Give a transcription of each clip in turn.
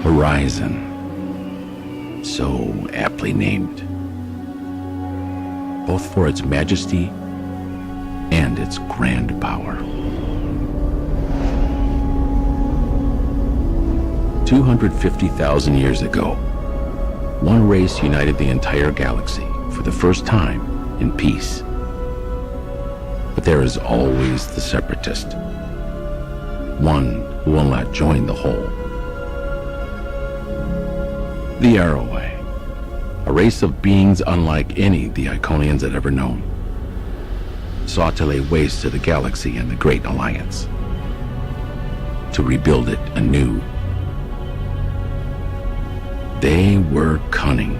Horizon, so aptly named, both for its majesty and its grand power. 250,000 years ago, one race united the entire galaxy for the first time in peace. But there is always the separatist, one who will not join the whole. The Arrowway, a race of beings unlike any the Iconians had ever known, sought to lay waste to the galaxy and the Great Alliance, to rebuild it anew. They were cunning.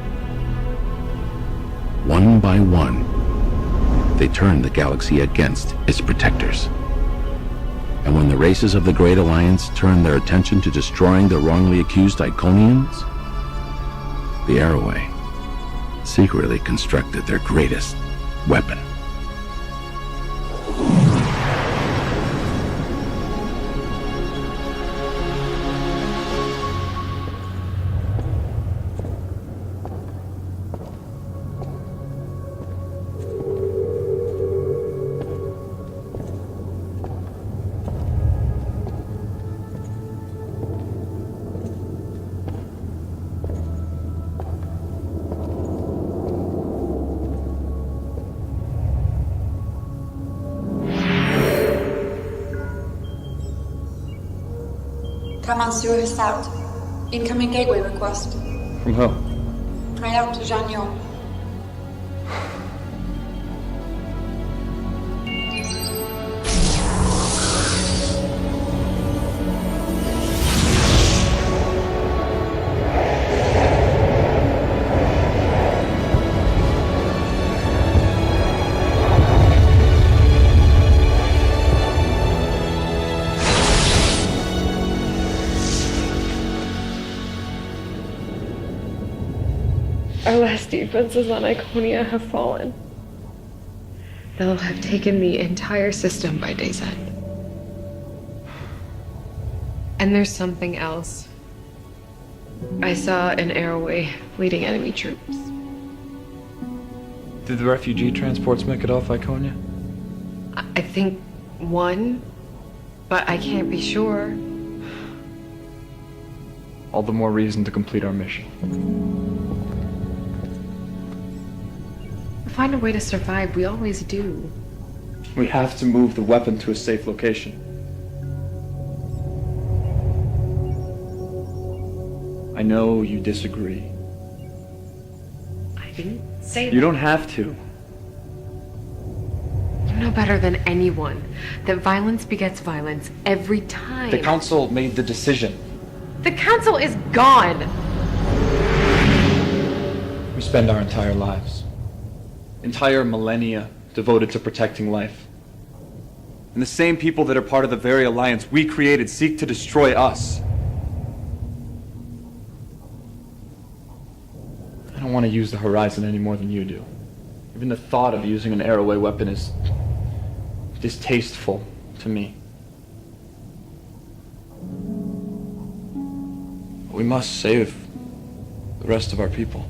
One by one, they turned the galaxy against its protectors. And when the races of the Great Alliance turned their attention to destroying the wrongly accused Iconians, the Arrowway secretly constructed their greatest weapon. Command Sewer South. Incoming gateway request. From who? Right out to Jean-Yon. Our last defenses on Iconia have fallen. They'll have taken the entire system by day's end. And there's something else. I saw an Arrowway leading enemy troops. Did the refugee transports make it off Iconia? I think one, but I can't be sure. All the more reason to complete our mission. Find a way to survive, we always do. We have to move the weapon to a safe location. I know you disagree. I didn't say that. You don't have to. You know better than anyone that violence begets violence every time. The Council made the decision. The Council is gone! We spend our entire lives, entire millennia, devoted to protecting life. And the same people that are part of the very alliance we created seek to destroy us. I don't want to use the Horizon any more than you do. Even the thought of using an Arrowway weapon is distasteful to me. We must save the rest of our people.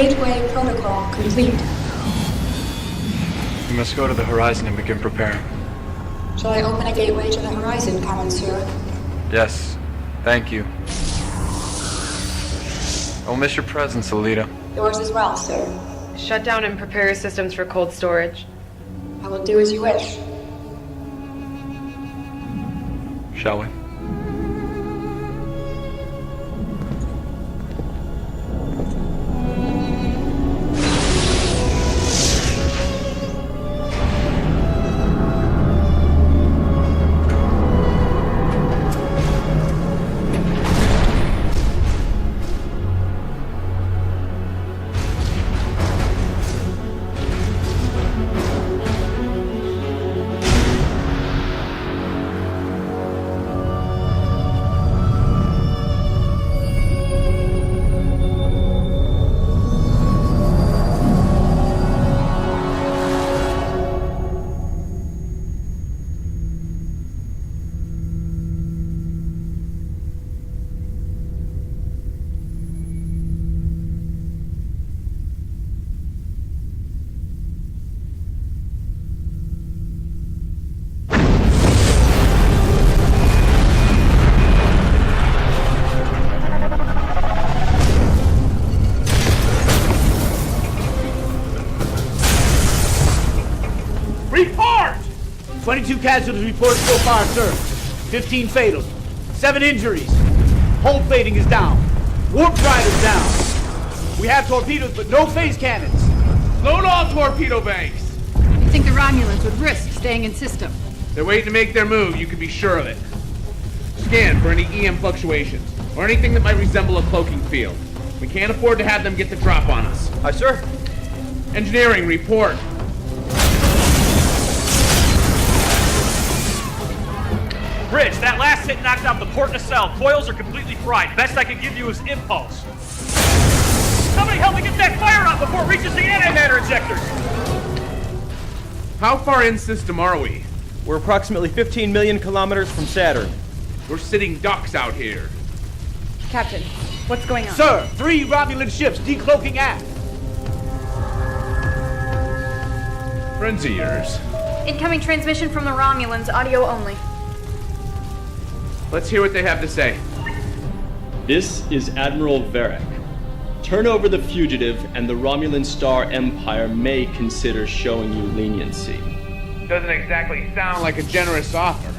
Gateway protocol complete. We must go to the horizon and begin preparing. Shall I open a gateway to the horizon, Monsieur? Yes, thank you. I'll miss your presence, Alita. Yours as well, sir. Shut down and prepare your systems for cold storage. I will do as you wish. Shall we? Report! 22 casualties reported so far, sir. 15 fatals. 7 injuries. Hull plating is down. Warp drive is down. We have torpedoes, but no phase cannons. Load all torpedo banks. You think the Romulans would risk staying in system? They're waiting to make their move, you can be sure of it. Scan for any EM fluctuations, or anything that might resemble a cloaking field. We can't afford to have them get the drop on us. Aye, sir. Engineering, report. Bridge, that last hit knocked out the port nacelle. Coils are completely fried. Best I can give you is impulse. Somebody help me get that fire out before it reaches the antimatter injectors! How far in system are we? We're approximately 15 million kilometers from Saturn. We're sitting ducks out here. Captain, what's going on? Sir, 3 Romulan ships decloaking aft. Friends of yours. Incoming transmission from the Romulans, audio only. Let's hear what they have to say. This is Admiral Varric. Turn over the fugitive, and the Romulan Star Empire may consider showing you leniency. Doesn't exactly sound like a generous offer.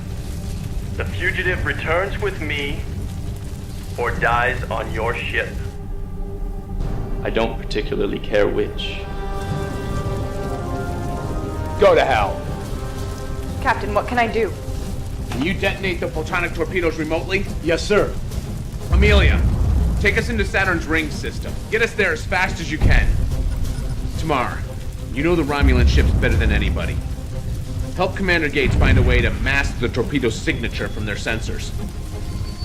The fugitive returns with me, or dies on your ship. I don't particularly care which. Go to hell. Captain, what can I do? Can you detonate the photonic torpedoes remotely? Yes, sir. Amelia, take us into Saturn's ring system. Get us there as fast as you can. Tamar, you know the Romulan ships better than anybody. Help Commander Gates find a way to mask the torpedo signature from their sensors.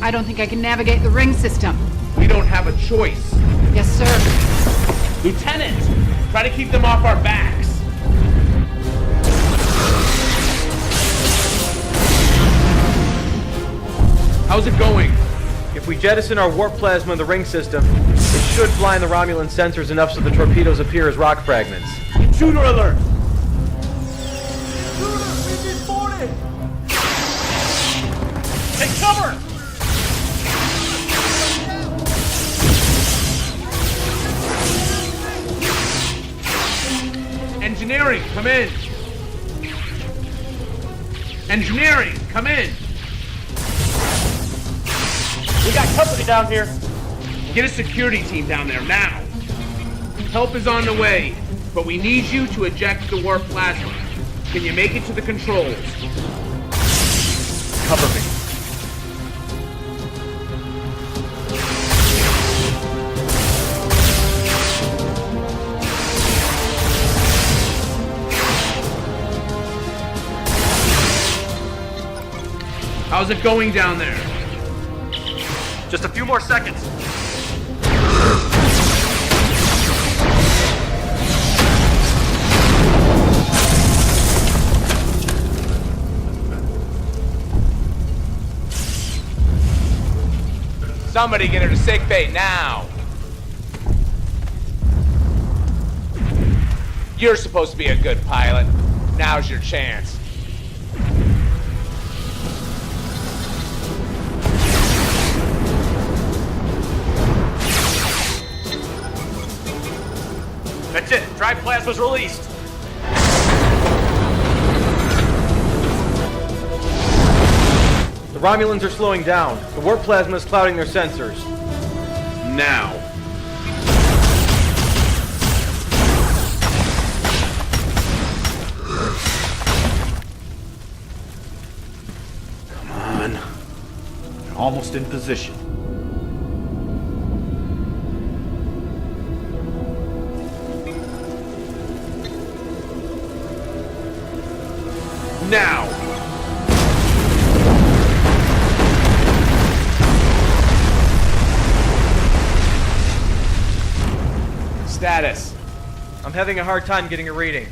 I don't think I can navigate the ring system. We don't have a choice. Yes, sir. Lieutenant, try to keep them off our backs. How's it going? If we jettison our warp plasma in the ring system, it should blind the Romulan sensors enough so the torpedoes appear as rock fragments. Intruder alert! Take cover! Engineering, come in. Engineering, come in. We got company down here. Get a security team down there now. Help is on the way, but we need you to eject the warp plasma. Can you make it to the controls? Cover me. How's it going down there? Just a few more seconds. Somebody get her to sick bay now. You're supposed to be a good pilot. Now's your chance. That's it. Drive plasma's released. The Romulans are slowing down. The warp plasma is clouding their sensors. Now. Come on. They're almost in position. Now. Status. I'm having a hard time getting a reading.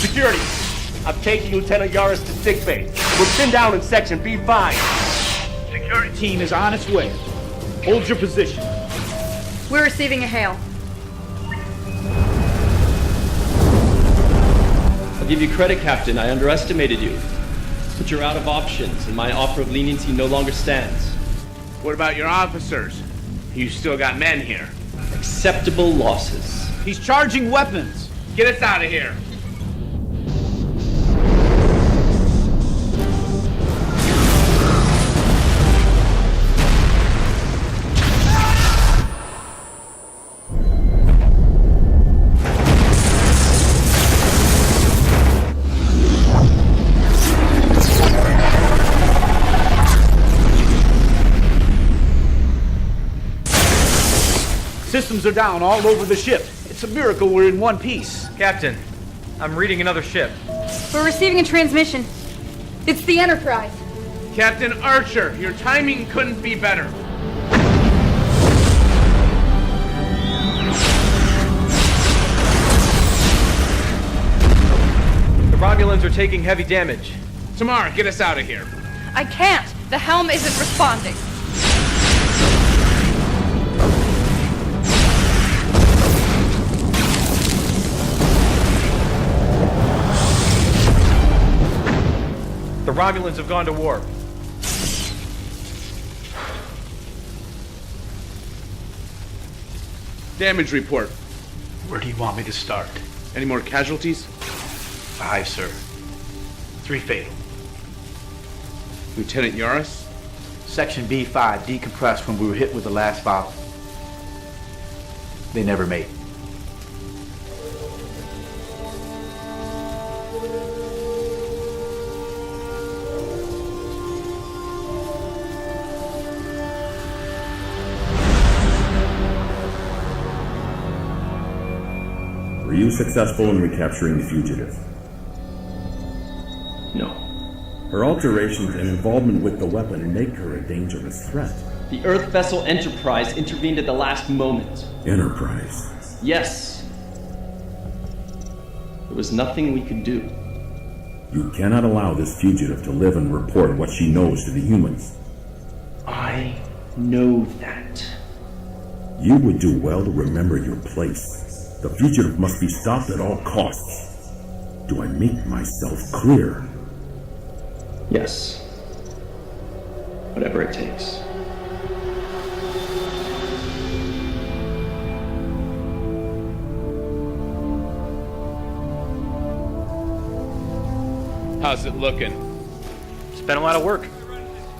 Security, I'm taking Lieutenant Yaris to sickbay. We're pinned down in section B5. Security team is on its way. Hold your position. We're receiving a hail. I'll give you credit, Captain. I underestimated you. But you're out of options, and my offer of leniency no longer stands. What about your officers? You still got men here. Acceptable losses. He's charging weapons. Get us out of here. Systems are down all over the ship. It's a miracle we're in one piece. Captain, I'm reading another ship. We're receiving a transmission. It's the Enterprise. Captain Archer, your timing couldn't be better. The Romulans are taking heavy damage. Tamara, get us out of here. I can't. The helm isn't responding. The Romulans have gone to warp. Damage report. Where do you want me to start? Any more casualties? 5, sir. 3 fatal. Lieutenant Yaris? Section B5 decompressed when we were hit with the last volley. They never made it. Were you successful in recapturing the fugitive? No. Her alterations and involvement with the weapon make her a dangerous threat. The Earth vessel Enterprise intervened at the last moment. Enterprise? Yes. There was nothing we could do. You cannot allow this fugitive to live and report what she knows to the humans. I know that. You would do well to remember your place. The fugitive must be stopped at all costs. Do I make myself clear? Yes. Whatever it takes. How's it looking? It's been a lot of work.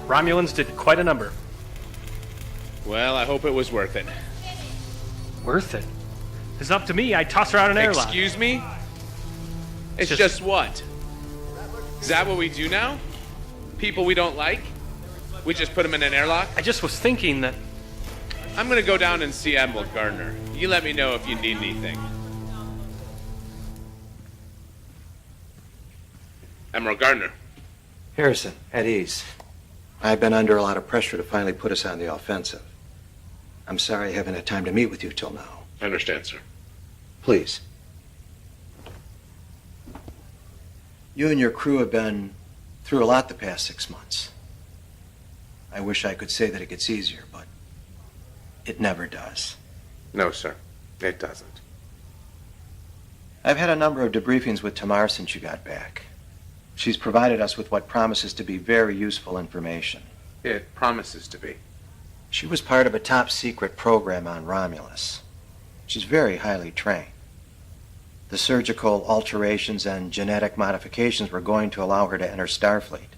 Romulans did quite a number. Well, I hope it was worth it. Worth it? It's up to me. I'd toss her out an airlock. Excuse me? It's just what? Is that what we do now? People we don't like? We just put them in an airlock? I just was thinking that... I'm gonna go down and see Admiral Gardner. You let me know if you need anything. Admiral Gardner. Harrison, at ease. I've been under a lot of pressure to finally put us on the offensive. I'm sorry I haven't had time to meet with you till now. I understand, sir. Please. You and your crew have been through a lot the past 6 months. I wish I could say that it gets easier, but it never does. No, sir. It doesn't. I've had a number of debriefings with Tamar since you got back. She's provided us with what promises to be very useful information. It promises to be. She was part of a top-secret program on Romulus. She's very highly trained. The surgical alterations and genetic modifications were going to allow her to enter Starfleet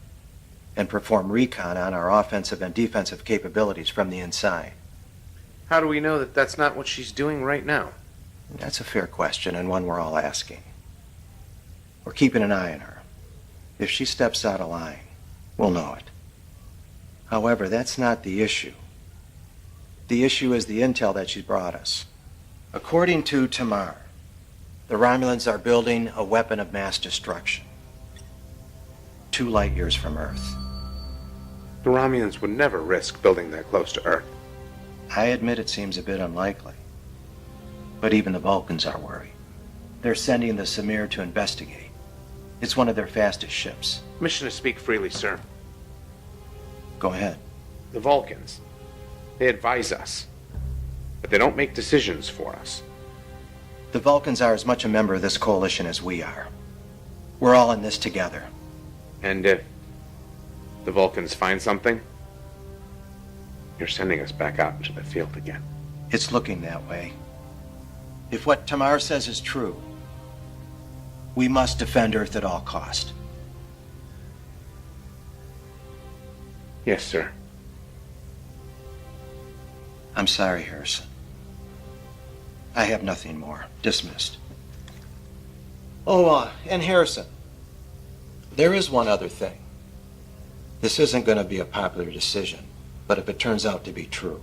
and perform recon on our offensive and defensive capabilities from the inside. How do we know that that's not what she's doing right now? That's a fair question, and one we're all asking. We're keeping an eye on her. If she steps out of line, we'll know it. However, that's not the issue. The issue is the intel that she's brought us. According to Tamar, the Romulans are building a weapon of mass destruction 2 light years from Earth. The Romulans would never risk building that close to Earth. I admit it seems a bit unlikely. But even the Vulcans are worried. They're sending the Samir to investigate. It's one of their fastest ships. Mission to speak freely, sir. Go ahead. The Vulcans. They advise us. But they don't make decisions for us. The Vulcans are as much a member of this coalition as we are. We're all in this together. And if the Vulcans find something, you're sending us back out into the field again. It's looking that way. If what Tamar says is true, we must defend Earth at all cost. Yes, sir. I'm sorry, Harrison. I have nothing more. Dismissed. Oh, and Harrison, there is one other thing. This isn't going to be a popular decision, but if it turns out to be true,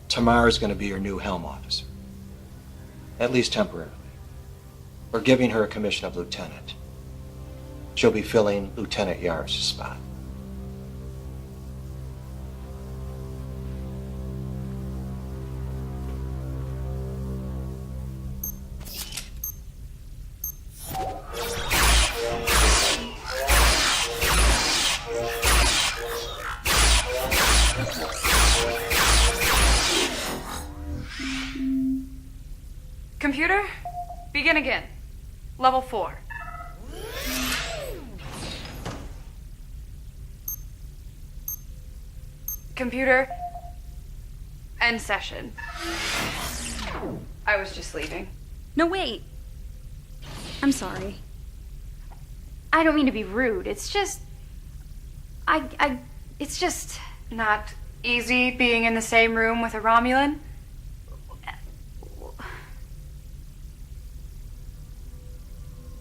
Tamar is going to be your new helm officer. At least temporarily. We're giving her a commission of lieutenant. She'll be filling Lieutenant Yaris' spot. Computer, begin again. Level 4. Computer, end session. I was just leaving. No, wait. I'm sorry. I don't mean to be rude. It's just... It's just... Not easy being in the same room with a Romulan?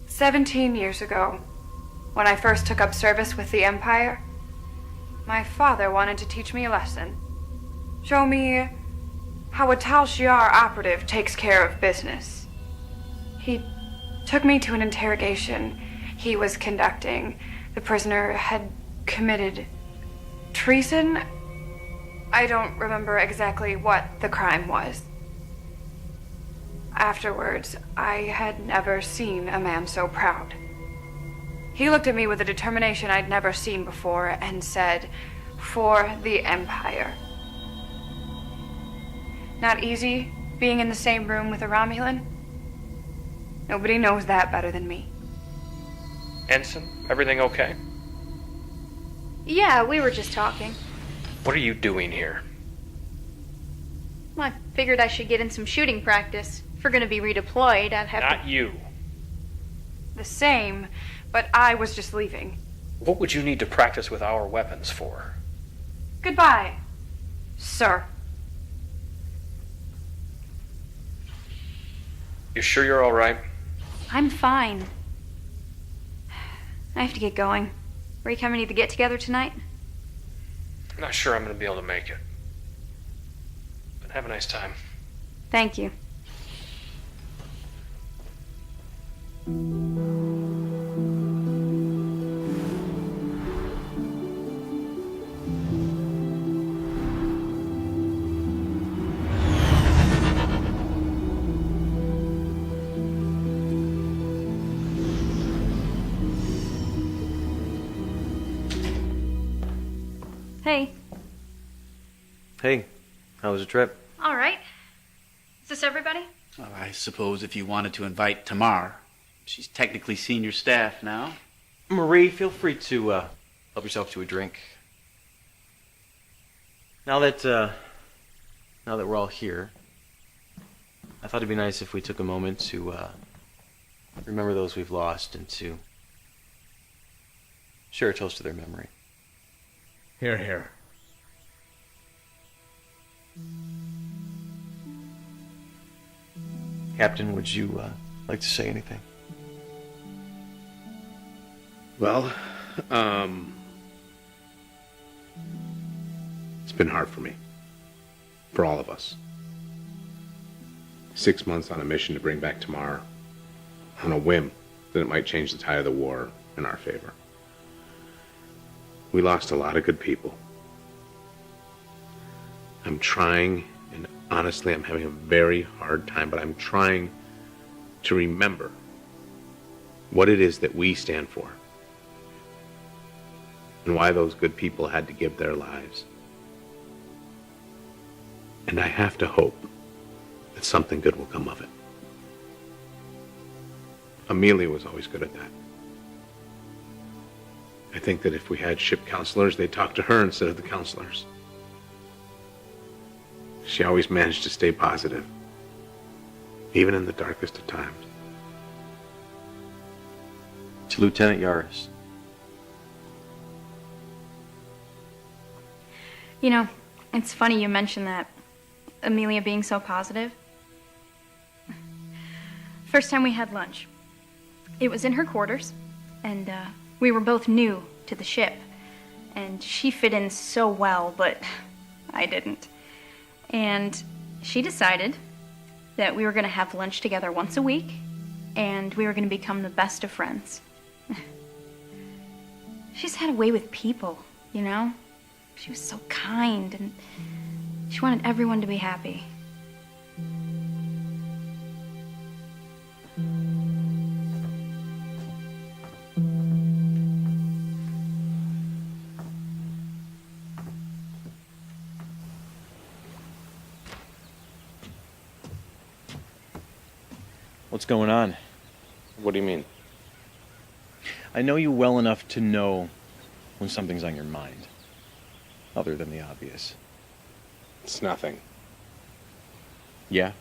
17 years ago, when I first took up service with the Empire, my father wanted to teach me a lesson. Show me how a Tal Shiar operative takes care of business. He took me to an interrogation he was conducting. The prisoner had committed treason. I don't remember exactly what the crime was. Afterwards, I had never seen a man so proud. He looked at me with a determination I'd never seen before and said, "For the Empire." Not easy being in the same room with a Romulan. Nobody knows that better than me. Ensign, everything okay? Yeah, we were just talking. What are you doing here? Well, I figured I should get in some shooting practice. If we're gonna be redeployed, I'd have Not you. The same, but I was just leaving. What would you need to practice with our weapons for? Goodbye, sir. You sure you're all right? I'm fine. I have to get going. Are you coming to the get-together tonight? I'm not sure I'm going to be able to make it. But have a nice time. Thank you. Hey, how was the trip? All right. Is this everybody? Well, I suppose if you wanted to invite Tamar. She's technically senior staff now. Marie, feel free to help yourself to a drink. Now that we're all here, I thought it'd be nice if we took a moment to remember those we've lost and to share a toast to their memory. Here, here. Captain, would you like to say anything? Well, it's been hard for me. For all of us. 6 months on a mission to bring back Tamar on a whim that it might change the tide of the war in our favor. We lost a lot of good people. I'm trying, and honestly, I'm having a very hard time, but I'm trying to remember what it is that we stand for and why those good people had to give their lives. And I have to hope that something good will come of it. Amelia was always good at that. I think that if we had ship counselors, they'd talk to her instead of the counselors. She always managed to stay positive, even in the darkest of times. To Lieutenant Yaris. You know, it's funny you mention that. Amelia being so positive. First time we had lunch. It was in her quarters, and we were both new to the ship. And she fit in so well, but I didn't. And she decided that we were going to have lunch together once a week, and we were going to become the best of friends. She's had a way with people, you know? She was so kind, and she wanted everyone to be happy. What's going on? What do you mean? I know you well enough to know when something's on your mind, other than the obvious. It's nothing. Yeah?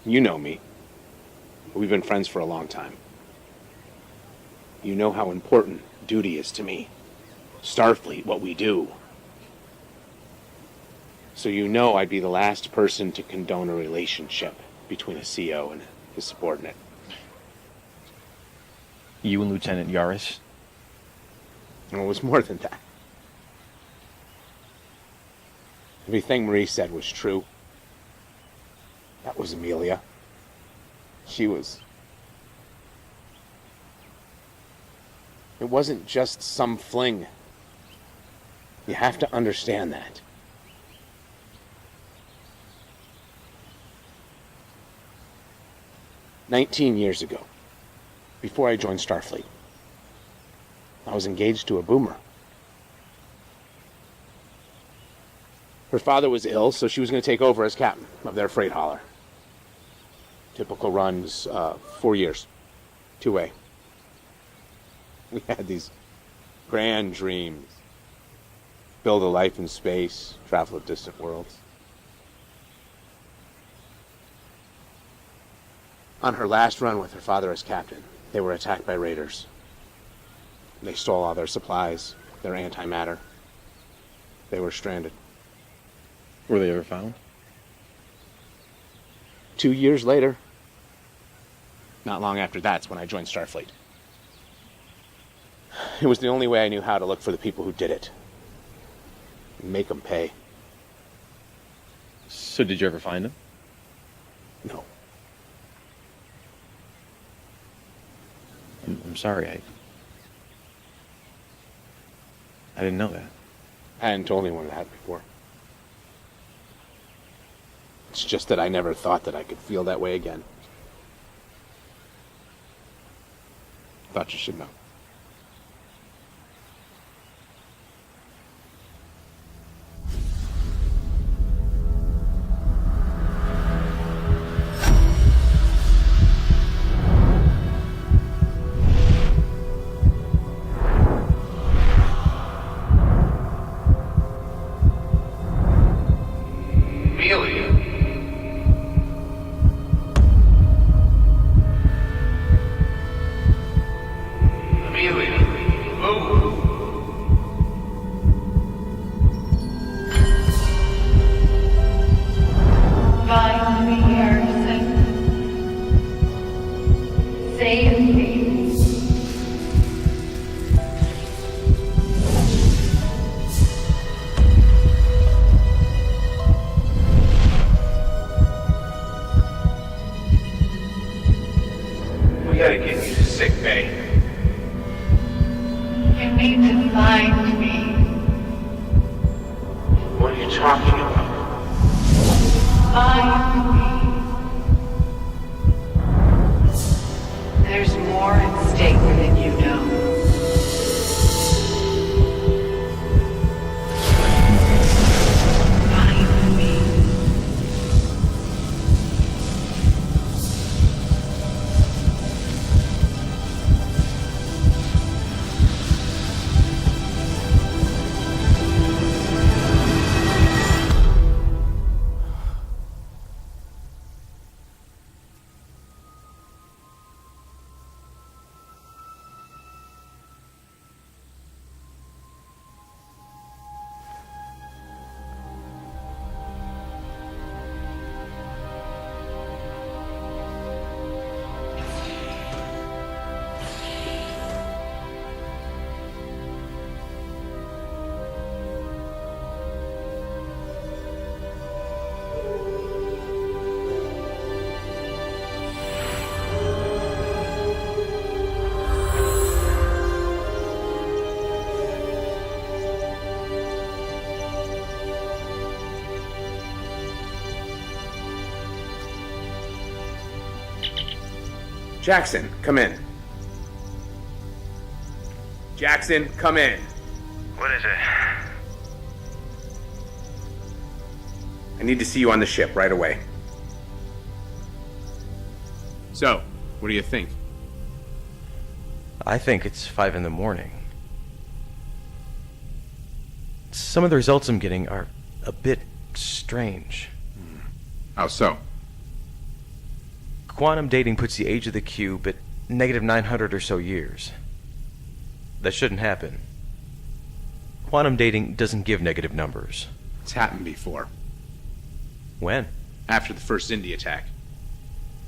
You know me. We've been friends for a long time. You know how important duty is to me. Starfleet, what we do. So you know I'd be the last person to condone a relationship between a CO and his subordinate. You and Lieutenant Yaris? Well, it was more than that. Everything Marie said was true. That was Amelia. She was... It wasn't just some fling. You have to understand that. "19 years ago, before I joined Starfleet, I was engaged to a boomer. Her father was ill, so she was going to take over as captain of their freight hauler. Typical runs, 4 years, 2A. We had these grand dreams. Build a life in space, travel to distant worlds. On her last run with her father as captain, they were attacked by raiders. They stole all their supplies, their antimatter. They were stranded. Were they ever found? 2 years later, not long after that's when I joined Starfleet. It was the only way I knew how to look for the people who did it. Make them pay. So did you ever find them? No. I'm sorry, I didn't know that. I hadn't told anyone that before. It's just that I never thought that I could feel that way again. Thought you should know. Jackson, come in. Jackson, come in. What is it? I need to see you on the ship right away. So, what do you think? I think it's 5 in the morning. Some of the results I'm getting are a bit strange. How so? Quantum dating puts the age of the cube at negative 900 or so years. That shouldn't happen. Quantum dating doesn't give negative numbers. It's happened before. When? After the first Indy attack.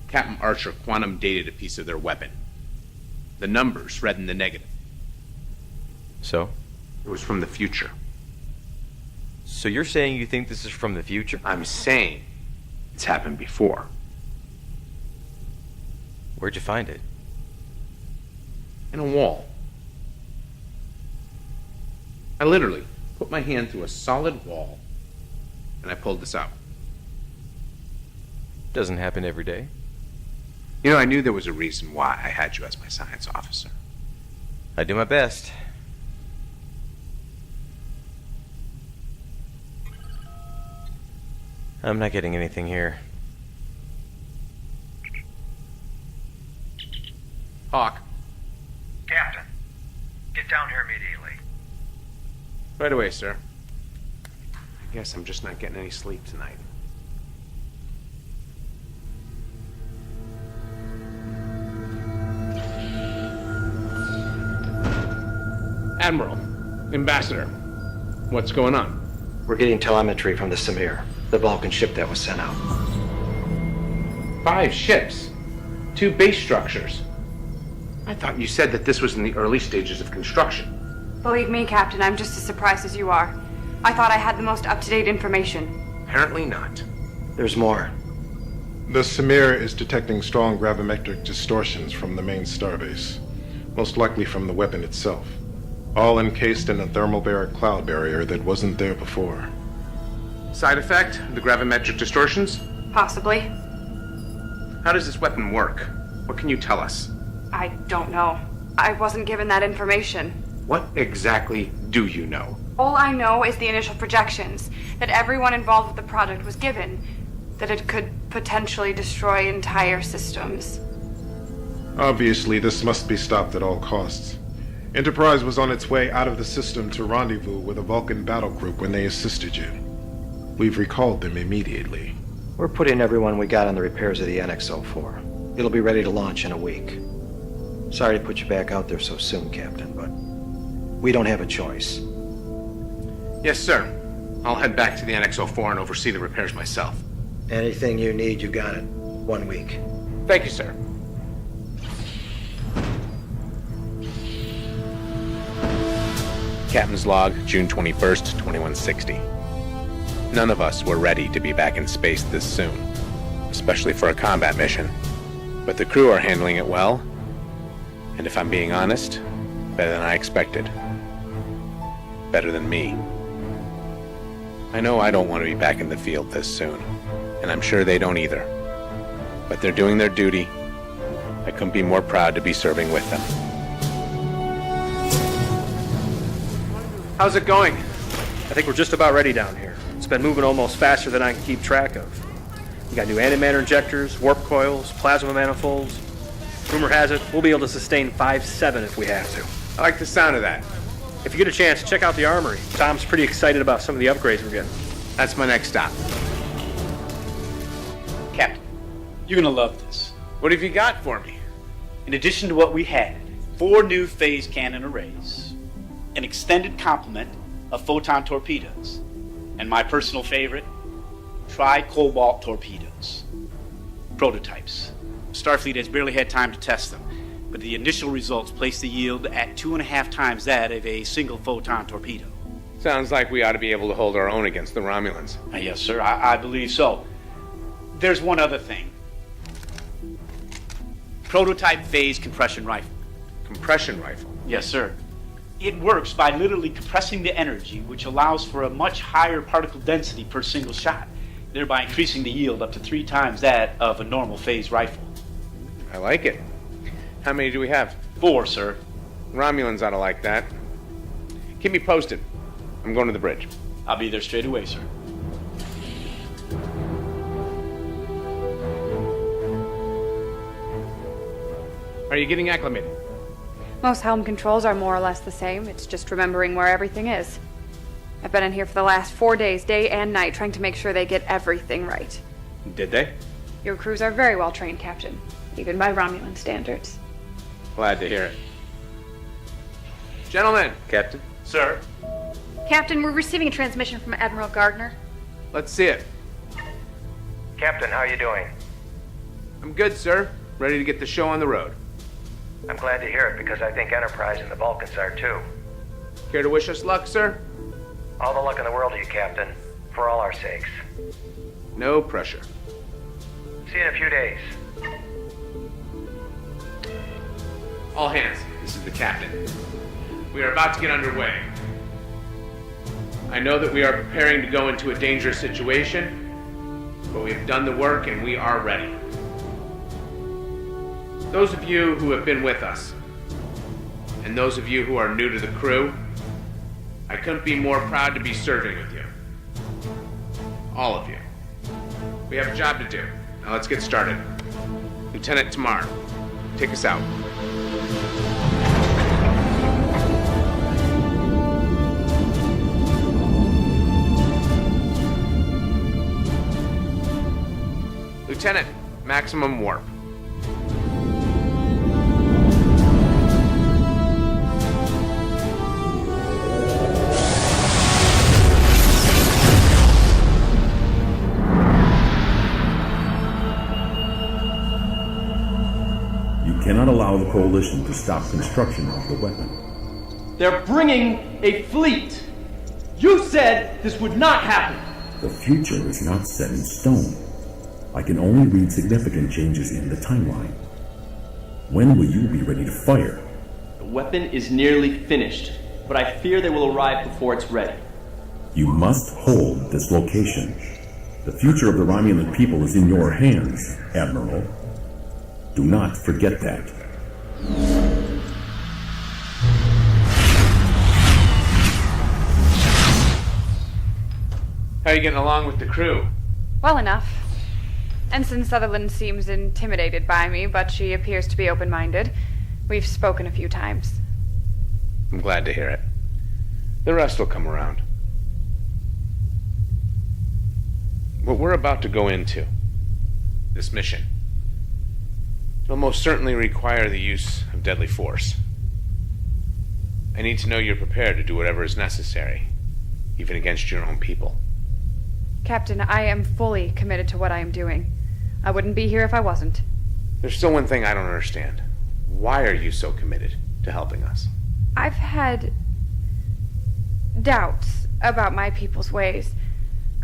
Captain Archer quantum dated a piece of their weapon. The numbers read in the negative. So? It was from the future. So you're saying you think this is from the future? I'm saying it's happened before. Where'd you find it? In a wall. I literally put my hand through a solid wall and I pulled this out. Doesn't happen every day. You know, I knew there was a reason why I had you as my science officer. I do my best. I'm not getting anything here. Hawk. Captain, get down here immediately. Right away, sir. I guess I'm just not getting any sleep tonight. Admiral, Ambassador, what's going on? We're getting telemetry from the Samir, the Vulcan ship that was sent out. 5 ships. 2 base structures. I thought you said that this was in the early stages of construction. Believe me, Captain, I'm just as surprised as you are. I thought I had the most up-to-date information. Apparently not. There's more. The Samir is detecting strong gravimetric distortions from the main starbase, most likely from the weapon itself, all encased in a thermobaric cloud barrier that wasn't there before. Side effect? The gravimetric distortions? Possibly. How does this weapon work? What can you tell us? I don't know. I wasn't given that information. What exactly do you know? All I know is the initial projections, that everyone involved with the project was given, that it could potentially destroy entire systems. Obviously, this must be stopped at all costs. Enterprise was on its way out of the system to rendezvous with a Vulcan battle group when they assisted you. We've recalled them immediately. We're putting everyone we got on the repairs of the NX-04. It'll be ready to launch in a week. Sorry to put you back out there so soon, Captain, but we don't have a choice. Yes, sir. I'll head back to the NX-04 and oversee the repairs myself. Anything you need, you got it. 1 week. Thank you, sir. Captain's log, June 21st, 2160. None of us were ready to be back in space this soon, especially for a combat mission. But the crew are handling it well, and if I'm being honest, better than I expected. Better than me. I know I don't want to be back in the field this soon, and I'm sure they don't either. But they're doing their duty. I couldn't be more proud to be serving with them. How's it going? I think we're just about ready down here. It's been moving almost faster than I can keep track of. We got new antimatter injectors, warp coils, plasma manifolds. Rumor has it, we'll be able to sustain 5-7 if we have to. I like the sound of that. If you get a chance, check out the armory. Tom's pretty excited about some of the upgrades we're getting. That's my next stop. Captain, you're gonna love this. What have you got for me? In addition to what we had, 4 new phase cannon arrays, an extended complement of photon torpedoes, and my personal favorite, tri-cobalt torpedoes. Prototypes. Starfleet has barely had time to test them, but the initial results place the yield at 2.5 times that of a single photon torpedo. Sounds like we ought to be able to hold our own against the Romulans. Yes, sir, I believe so. There's one other thing. Prototype phase compression rifle. Compression rifle? Yes, sir. It works by literally compressing the energy, which allows for a much higher particle density per single shot, thereby increasing the yield up to 3 times that of a normal phase rifle. I like it. How many do we have? 4, sir. Romulans ought to like that. Keep me posted. I'm going to the bridge. I'll be there straight away, sir. Are you getting acclimated? Most helm controls are more or less the same. It's just remembering where everything is. I've been in here for the last 4 days, day and night, trying to make sure they get everything right. Did they? Your crews are very well trained, Captain. Even by Romulan standards. Glad to hear it. Gentlemen. Captain? Sir? Captain, we're receiving a transmission from Admiral Gardner. Let's see it. Captain, how you doing? I'm good, sir. Ready to get the show on the road. I'm glad to hear it because I think Enterprise and the Vulcans are too. Care to wish us luck, sir? All the luck in the world to you, Captain. For all our sakes. No pressure. See you in a few days. All hands, this is the captain. We are about to get underway. I know that we are preparing to go into a dangerous situation, but we have done the work and we are ready. Those of you who have been with us, and those of you who are new to the crew, I couldn't be more proud to be serving with you. All of you. We have a job to do. Now let's get started. Lieutenant Tamar, take us out. Lieutenant, maximum warp. Cannot allow the Coalition to stop construction of the weapon. They're bringing a fleet. You said this would not happen. The future is not set in stone. I can only read significant changes in the timeline. When will you be ready to fire? The weapon is nearly finished, but I fear they will arrive before it's ready. You must hold this location. The future of the Romulan people is in your hands, Admiral. Do not forget that. How are you getting along with the crew? Well enough. Ensign Sutherland seems intimidated by me, but she appears to be open-minded. We've spoken a few times. I'm glad to hear it. The rest will come around. What we're about to go into, this mission, will most certainly require the use of deadly force. I need to know you're prepared to do whatever is necessary, even against your own people. Captain, I am fully committed to what I am doing. I wouldn't be here if I wasn't. There's still one thing I don't understand. Why are you so committed to helping us? I've had doubts about my people's ways.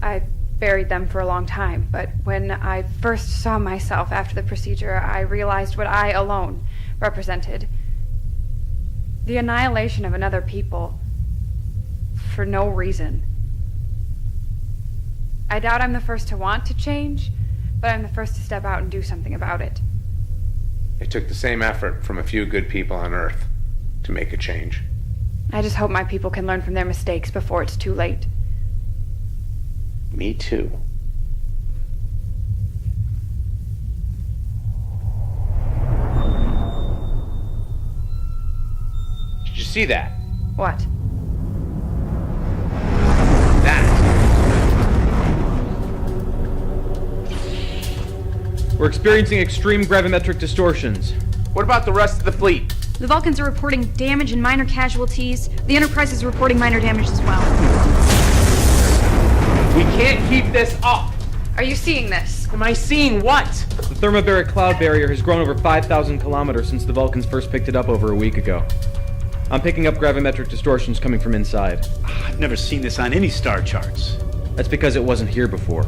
I buried them for a long time, but when I first saw myself after the procedure, I realized what I alone represented. The annihilation of another people for no reason. I doubt I'm the first to want to change, but I'm the first to step out and do something about it. It took the same effort from a few good people on Earth to make a change. I just hope my people can learn from their mistakes before it's too late. Me too. Did you see that? What? We're experiencing extreme gravimetric distortions. What about the rest of the fleet? The Vulcans are reporting damage and minor casualties. The Enterprise is reporting minor damage as well. We can't keep this up! Are you seeing this? Am I seeing what? The thermobaric cloud barrier has grown over 5,000 kilometers since the Vulcans first picked it up over a week ago. I'm picking up gravimetric distortions coming from inside. I've never seen this on any star charts. That's because it wasn't here before.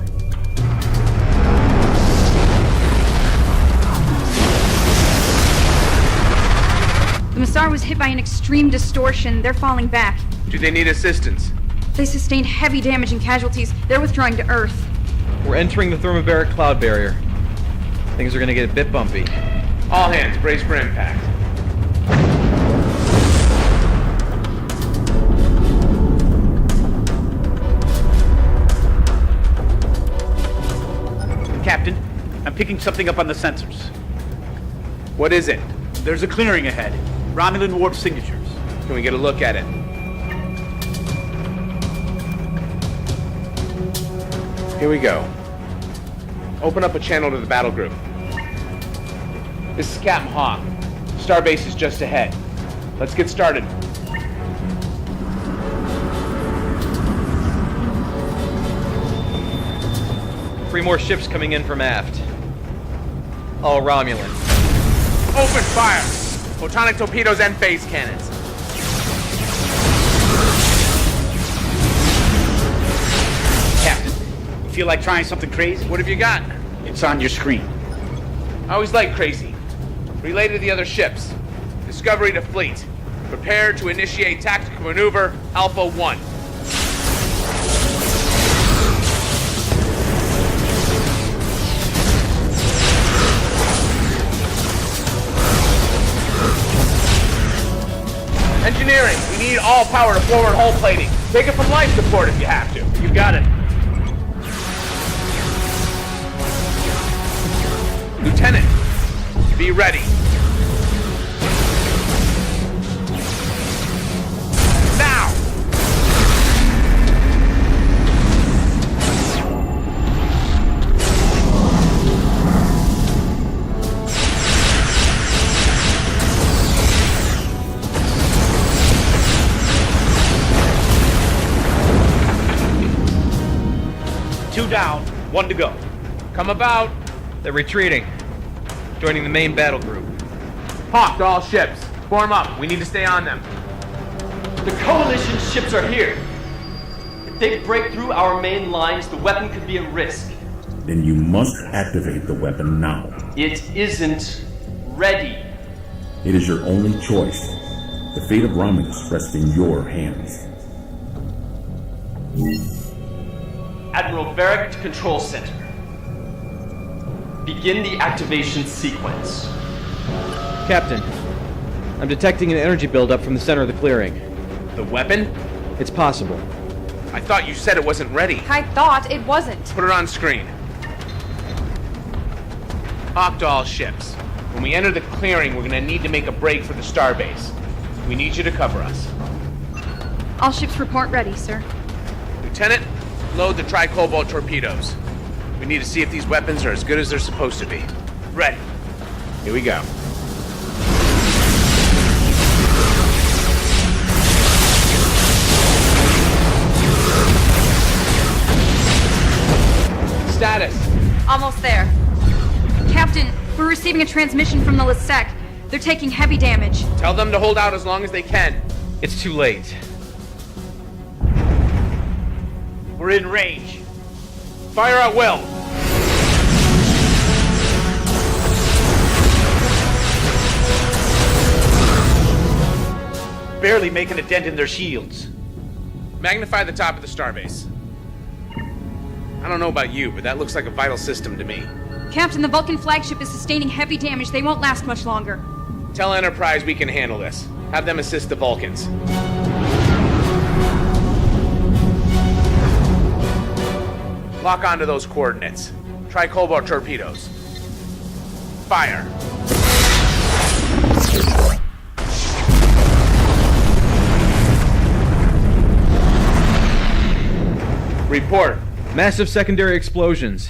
The Massar was hit by an extreme distortion. They're falling back. Do they need assistance? They sustained heavy damage and casualties. They're withdrawing to Earth. We're entering the thermobaric cloud barrier. Things are gonna get a bit bumpy. All hands, brace for impact. Captain, I'm picking something up on the sensors. What is it? There's a clearing ahead. Romulan warp signatures. Can we get a look at it? Here we go. Open up a channel to the battle group. This is Captain Hawk. Starbase is just ahead. Let's get started. Three more ships coming in from aft. All Romulan. Open fire! Photonic torpedoes and phase cannons. Captain, you feel like trying something crazy? What have you got? It's on your screen. I always like crazy. Relay to the other ships. Discovery to fleet. Prepare to initiate tactical maneuver Alpha 1. Engineering, we need all power to forward hull plating. Take it from life support if you have to. You got it. Lieutenant, be ready. Now! Two down, one to go. Come about. They're retreating. Joining the main battle group. Hawk to all ships. Form up. We need to stay on them. The Coalition ships are here. If they break through our main lines, the weapon could be at risk. Then you must activate the weapon now. It isn't ready. It is your only choice. The fate of Romulus rests in your hands. Admiral Varric to Control Center. Begin the activation sequence. Captain, I'm detecting an energy buildup from the center of the clearing. The weapon? It's possible. I thought you said it wasn't ready. I thought it wasn't. Put it on screen. Hawk to all ships. When we enter the clearing, we're gonna need to make a break for the starbase. We need you to cover us. All ships report ready, sir. Lieutenant, load the tri-cobalt torpedoes. We need to see if these weapons are as good as they're supposed to be. Ready. Here we go. Status. Almost there. Captain, we're receiving a transmission from the Lesec. They're taking heavy damage. Tell them to hold out as long as they can. It's too late. We're in range. Fire at will. Barely making a dent in their shields. Magnify the top of the starbase. I don't know about you, but that looks like a vital system to me. Captain, the Vulcan flagship is sustaining heavy damage. They won't last much longer. Tell Enterprise we can handle this. Have them assist the Vulcans. Lock onto those coordinates. Try cobalt torpedoes. Fire. Report. Massive secondary explosions.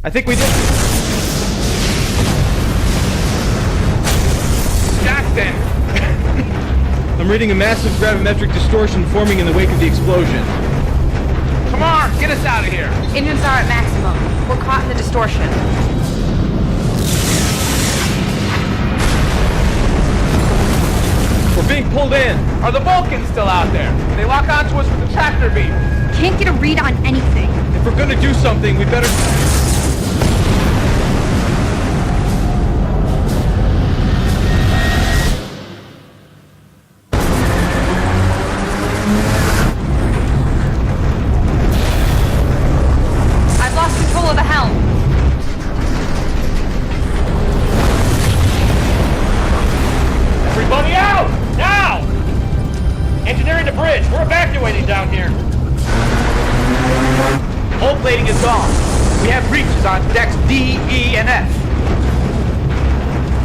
I think we did. Jackson! I'm reading a massive gravimetric distortion forming in the wake of the explosion. Come on, get us out of here! Engines are at maximum. We're caught in the distortion. We're being pulled in. Are the Vulcans still out there? They lock onto us with the tractor beam. Can't get a read on anything. If we're gonna do something, we better... I've lost control of the helm. We're evacuating down here. Hull plating is gone. We have breaches on decks D, E, and F.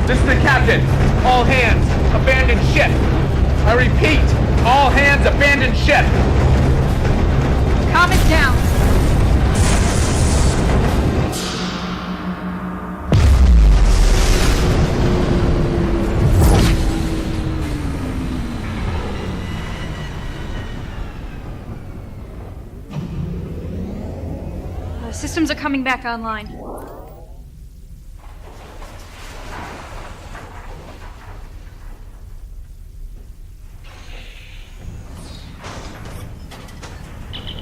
This is the captain. All hands, abandon ship. I repeat, all hands, abandon ship. Calm it down. Systems are coming back online.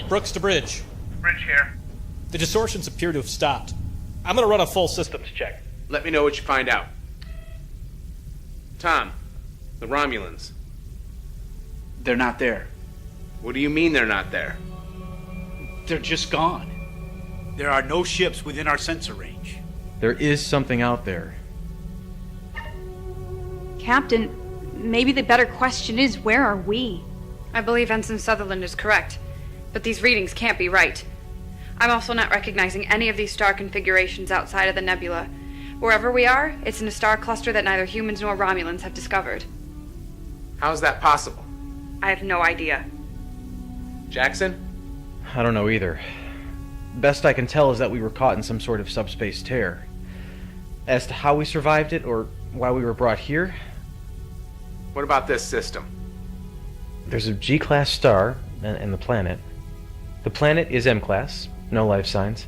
Brooks to bridge. Bridge here. The distortions appear to have stopped. I'm gonna run a full systems check. Let me know what you find out. Tom, the Romulans. They're not there. What do you mean they're not there? They're just gone. There are no ships within our sensor range. There is something out there. Captain, maybe the better question is, where are we? I believe Ensign Sutherland is correct, but these readings can't be right. I'm also not recognizing any of these star configurations outside of the nebula. Wherever we are, it's in a star cluster that neither humans nor Romulans have discovered. How is that possible? I have no idea. Jackson? I don't know either. Best I can tell is that we were caught in some sort of subspace tear. As to how we survived it, or why we were brought here... What about this system? There's a G-class star, and the planet. The planet is M-class, no life signs.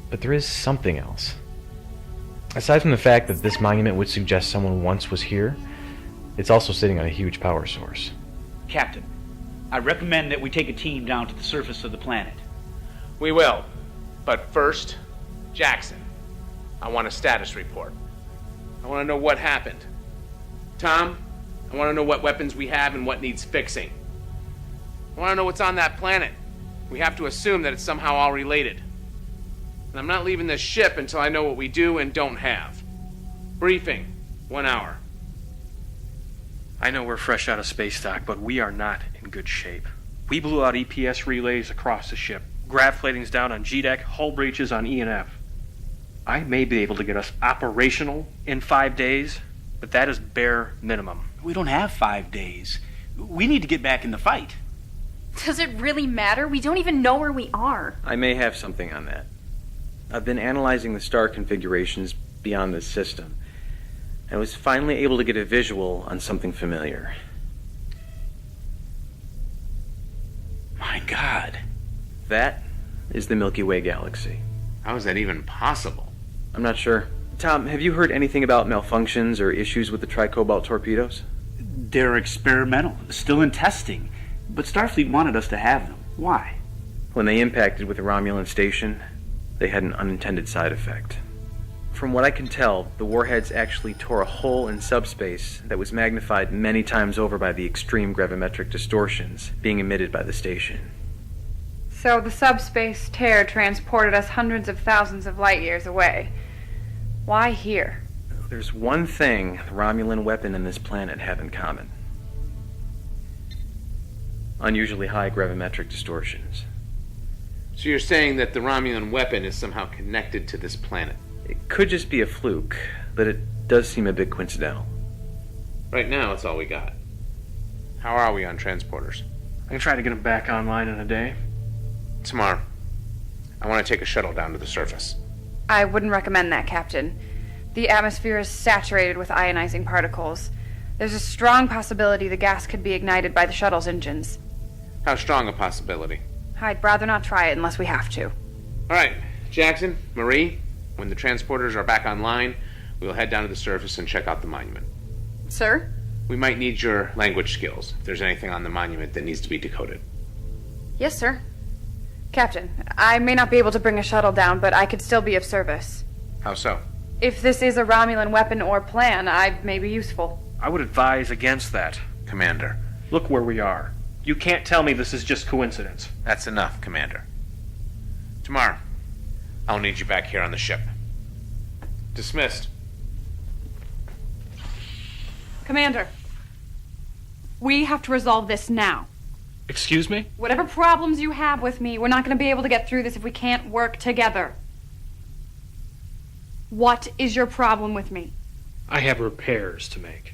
But there is something else. Aside from the fact that this monument would suggest someone once was here, it's also sitting on a huge power source. Captain, I recommend that we take a team down to the surface of the planet. We will. But first, Jackson, I want a status report. I want to know what happened. Tom, I want to know what weapons we have and what needs fixing. I want to know what's on that planet. We have to assume that it's somehow all related. And I'm not leaving this ship until I know what we do and don't have. Briefing, 1 hour. I know we're fresh out of space dock, but we are not in good shape. We blew out EPS relays across the ship. Grav plating's down on G-deck, hull breaches on E and F. I may be able to get us operational in 5 days, but that is bare minimum. We don't have 5 days. We need to get back in the fight. Does it really matter? We don't even know where we are. I may have something on that. I've been analyzing the star configurations beyond this system. I was finally able to get a visual on something familiar. My God. That is the Milky Way galaxy. How is that even possible? I'm not sure. Tom, have you heard anything about malfunctions or issues with the tricobalt torpedoes? They're experimental, still in testing, but Starfleet wanted us to have them. Why? When they impacted with the Romulan station, they had an unintended side effect. From what I can tell, the warheads actually tore a hole in subspace that was magnified many times over by the extreme gravimetric distortions being emitted by the station. So the subspace tear transported us hundreds of thousands of light years away. Why here? There's one thing the Romulan weapon and this planet have in common. Unusually high gravimetric distortions. So you're saying that the Romulan weapon is somehow connected to this planet? It could just be a fluke, but it does seem a bit coincidental. Right now, it's all we got. How are we on transporters? I can try to get them back online in a day. Tomorrow, I want to take a shuttle down to the surface. I wouldn't recommend that, Captain. The atmosphere is saturated with ionizing particles. There's a strong possibility the gas could be ignited by the shuttle's engines. How strong a possibility? I'd rather not try it unless we have to. All right, Jackson, Marie, when the transporters are back online, we'll head down to the surface and check out the monument. Sir? We might need your language skills, if there's anything on the monument that needs to be decoded. Yes, sir. Captain, I may not be able to bring a shuttle down, but I could still be of service. How so? If this is a Romulan weapon or plan, I may be useful. I would advise against that. Commander. Look where we are. You can't tell me this is just coincidence. That's enough, Commander. Tomorrow, I'll need you back here on the ship. Dismissed. Commander, we have to resolve this now. Excuse me? Whatever problems you have with me, we're not going to be able to get through this if we can't work together. What is your problem with me? I have repairs to make.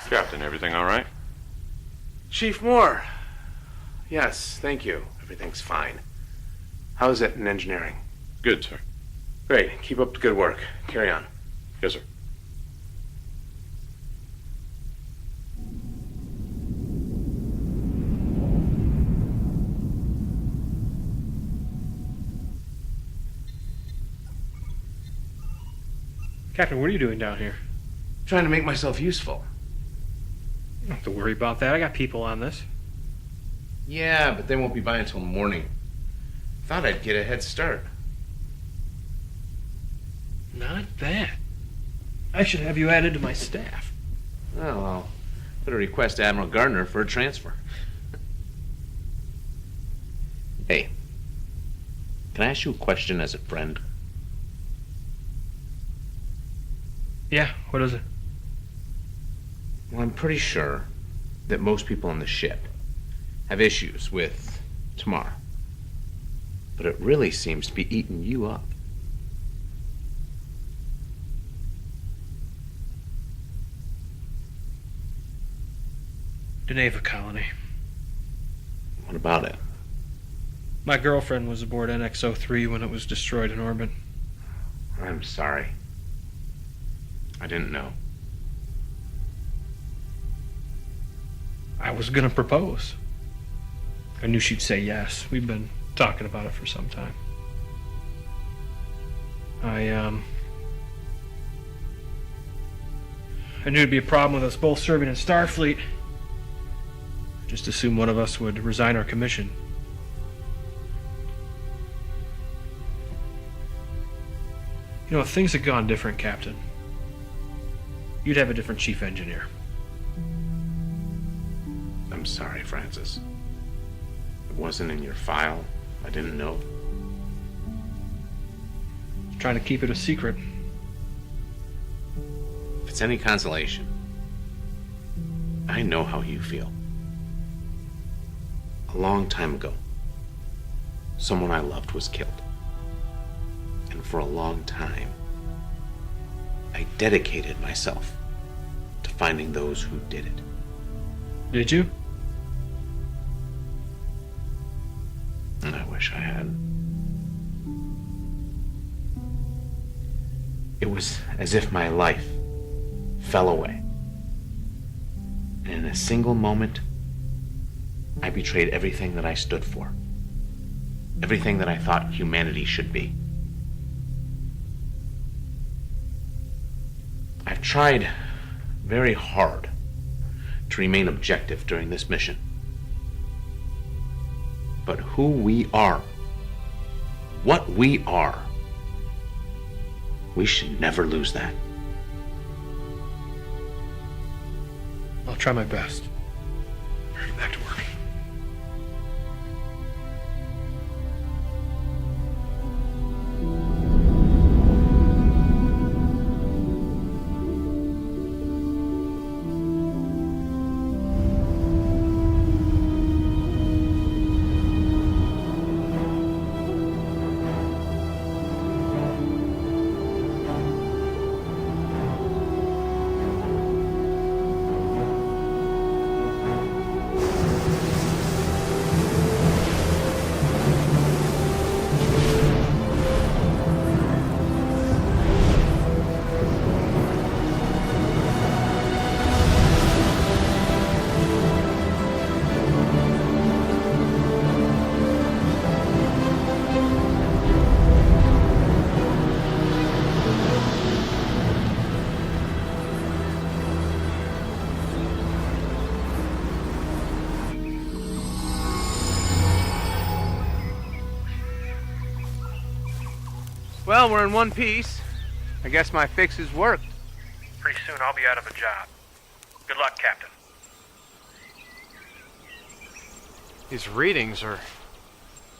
Captain, everything all right? Chief Moore. Yes, thank you. Everything's fine. How's it in engineering? Good, sir. Great. Keep up the good work. Carry on. Yes, sir. Captain, what are you doing down here? Trying to make myself useful. You don't have to worry about that. I got people on this. Yeah, but they won't be by until morning. Thought I'd get a head start. Not bad. I should have you added to my staff. Well, I'll put a request to Admiral Gardner for a transfer. Hey, can I ask you a question as a friend? Yeah, what is it? Well, I'm pretty sure that most people on the ship have issues with Tamar. But it really seems to be eating you up. Deneva colony. What about it? My girlfriend was aboard NX-03 when it was destroyed in orbit. I'm sorry. I didn't know. I was gonna propose. I knew she'd say yes. We've been talking about it for some time. I knew it'd be a problem with us both serving in Starfleet. Just assumed one of us would resign our commission. You know, if things had gone different, Captain, you'd have a different chief engineer. I'm sorry, Francis. It wasn't in your file. I didn't know. Trying to keep it a secret. If it's any consolation, I know how you feel. A long time ago, someone I loved was killed. And for a long time, I dedicated myself to finding those who did it. Did you? I wish I had. It was as if my life fell away. And in a single moment, I betrayed everything that I stood for. Everything that I thought humanity should be. I've tried very hard to remain objective during this mission. But who we are, what we are, we should never lose that. I'll try my best. Hurry back to work. Well, we're in one piece. I guess my fixes worked. Pretty soon I'll be out of a job. Good luck, Captain. These readings are...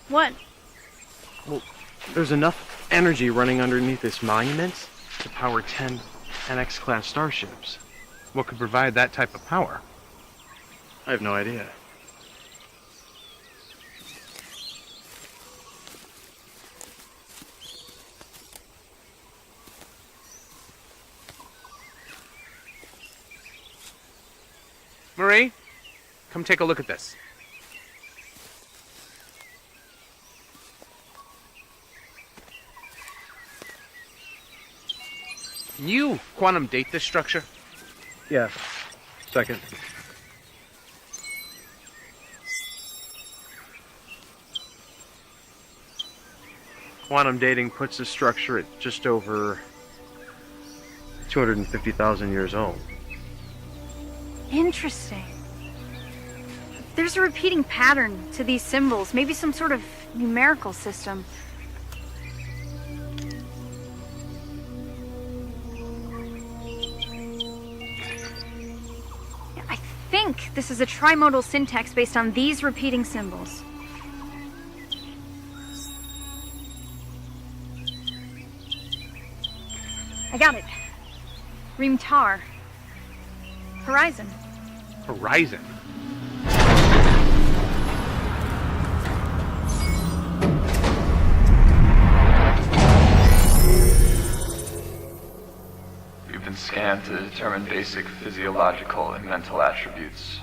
What? Well, there's enough energy running underneath this monument to power 10 NX-class starships. What could provide that type of power? I have no idea. Marie, come take a look at this. Can you quantum date this structure? Yeah. Second. Quantum dating puts the structure at just over 250,000 years old. Interesting. There's a repeating pattern to these symbols, maybe some sort of numerical system. I think this is a trimodal syntax based on these repeating symbols. I got it. Reemtar. Horizon. Horizon? You've been scanned to determine basic physiological and mental attributes,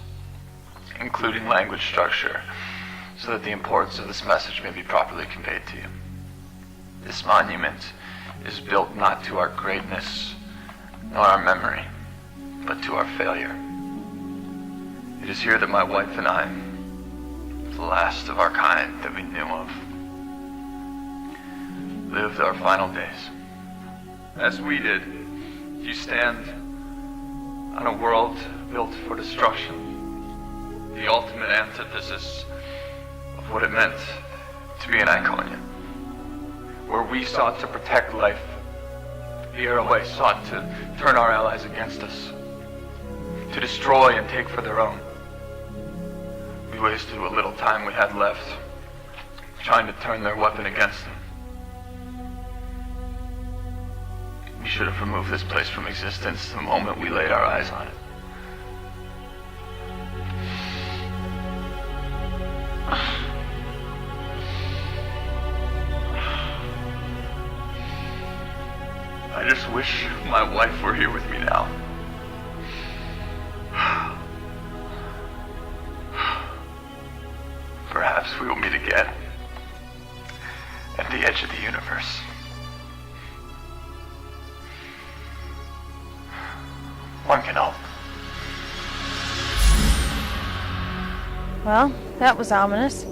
including language structure, so that the importance of this message may be properly conveyed to you. This monument is built not to our greatness, nor our memory, but to our failure. It is here that my wife and I, the last of our kind that we knew of, lived our final days. As we did, you stand on a world built for destruction, the ultimate antithesis of what it meant to be an Iconian. Where we sought to protect life, the Airway sought to turn our allies against us, to destroy and take for their own. We wasted what little time we had left, trying to turn their weapon against them. We should have removed this place from existence the moment we laid our eyes on it. I just wish my wife were here with me now. Perhaps we will meet again at the edge of the universe. One can hope. Well, that was ominous.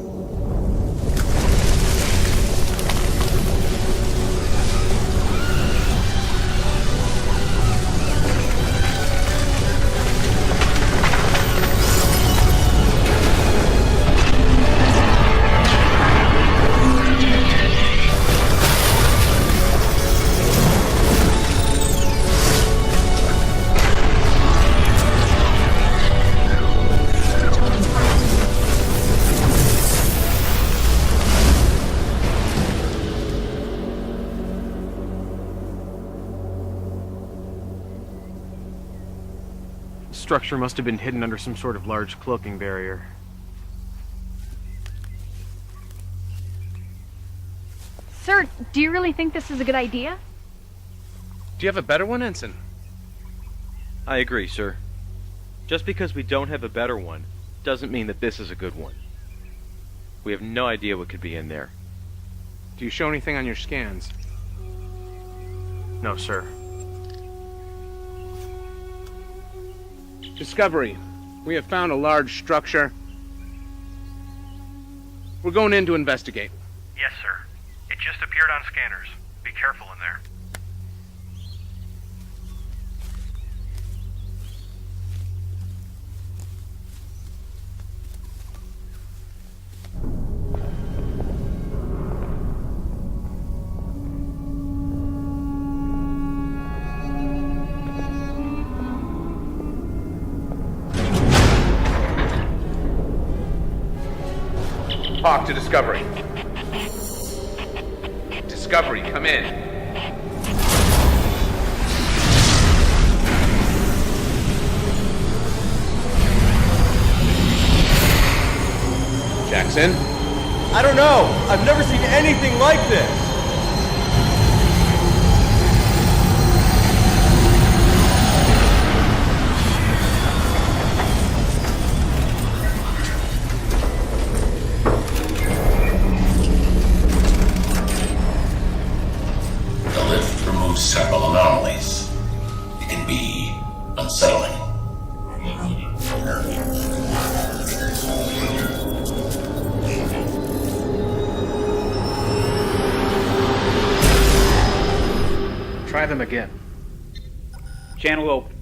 Structure must have been hidden under some sort of large cloaking barrier. Sir, do you really think this is a good idea? Do you have a better one, Ensign? I agree, sir. Just because we don't have a better one doesn't mean that this is a good one. We have no idea what could be in there. Do you show anything on your scans? No, sir. Discovery. We have found a large structure. We're going in to investigate. Yes, sir. It just appeared on scanners. Be careful in there. Talk to Discovery. Discovery, come in. Jackson? I don't know. I've never seen anything like this. The lift removes several anomalies. It can be unsettling. Try them again. Channel open.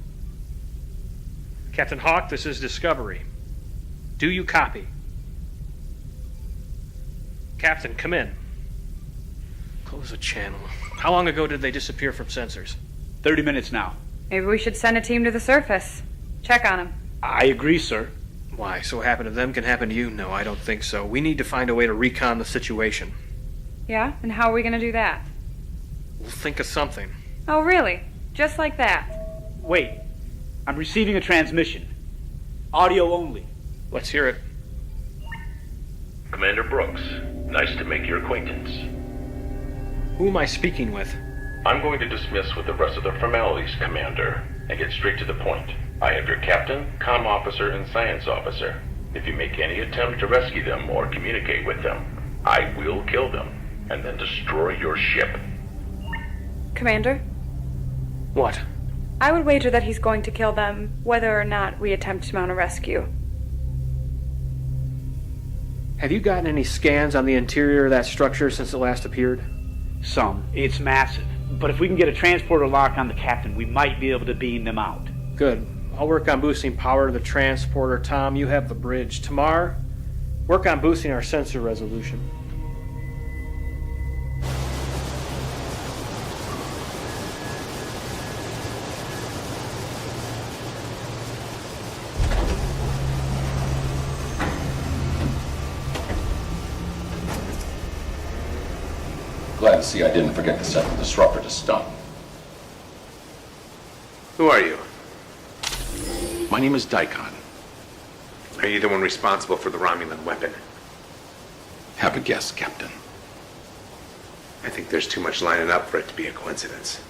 Captain Hawk, this is Discovery. Do you copy? Captain, come in. Close the channel. How long ago did they disappear from sensors? 30 minutes now. Maybe we should send a team to the surface. Check on him. I agree, sir. Why? So what happened to them can happen to you? No, I don't think so. We need to find a way to recon the situation. Yeah? And how are we going to do that? We'll think of something. Oh, really? Just like that? Wait. I'm receiving a transmission. Audio only. Let's hear it. Commander Brooks, nice to make your acquaintance. Who am I speaking with? I'm going to dismiss with the rest of the formalities, Commander, and get straight to the point. I have your captain, comm officer, and science officer. If you make any attempt to rescue them or communicate with them, I will kill them, and then destroy your ship. Commander? What? I would wager that he's going to kill them, whether or not we attempt to mount a rescue. Have you gotten any scans on the interior of that structure since it last appeared? Some. It's massive. But if we can get a transporter lock on the captain, we might be able to beam them out. Good. I'll work on boosting power to the transporter. Tom, you have the bridge. Tamar, work on boosting our sensor resolution. Glad to see I didn't forget to set the disruptor to stun. Who are you? My name is Daikon. Are you the one responsible for the Romulan weapon? Have a guess, Captain. I think there's too much lining up for it to be a coincidence.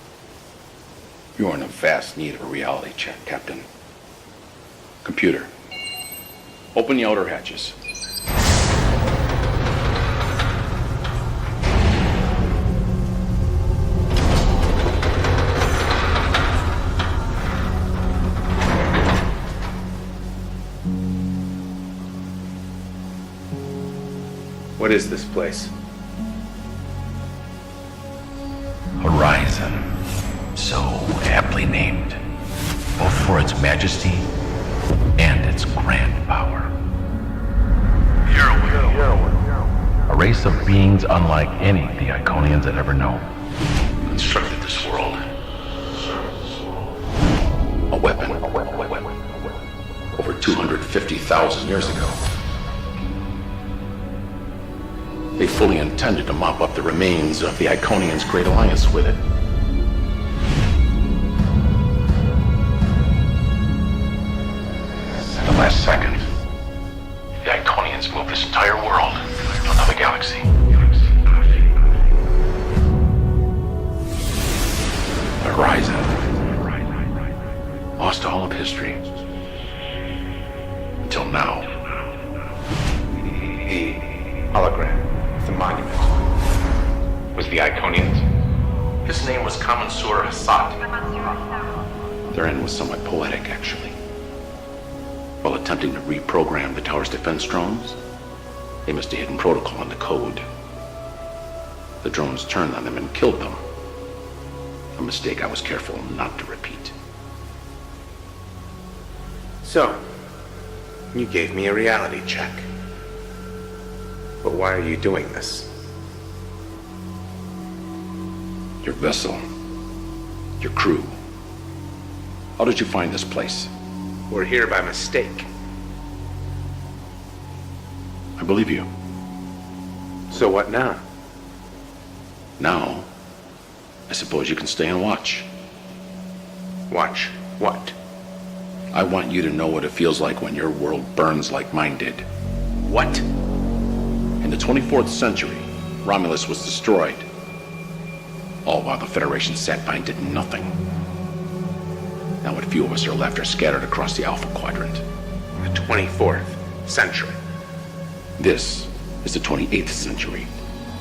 You're in a vast need of a reality check, Captain. Computer, open the outer hatches. What is this place? Horizon. So aptly named, both for its majesty and its grand power. A race of beings unlike any the Iconians had ever known. Constructed this world. A weapon. Over 250,000 years ago. They fully intended to mop up the remains of the Iconians' Great Alliance with it. At the last second, the Iconians moved this entire world to another galaxy. The Horizon. Lost all of history. Until now. The hologram. The monument. Was the Iconians? His name was Commensur Hassat. Their end was somewhat poetic, actually. While attempting to reprogram the tower's defense drones, they missed a hidden protocol in the code. The drones turned on them and killed them. A mistake I was careful not to repeat. So, you gave me a reality check. But why are you doing this? Your vessel. Your crew. How did you find this place? We're here by mistake. I believe you. So what now? Now, I suppose you can stay and watch. Watch what? I want you to know what it feels like when your world burns like mine did. What? In the 24th century, Romulus was destroyed. All while the Federation sat by and did nothing. Now what few of us are left are scattered across the Alpha Quadrant. The 24th century. This is the 28th century,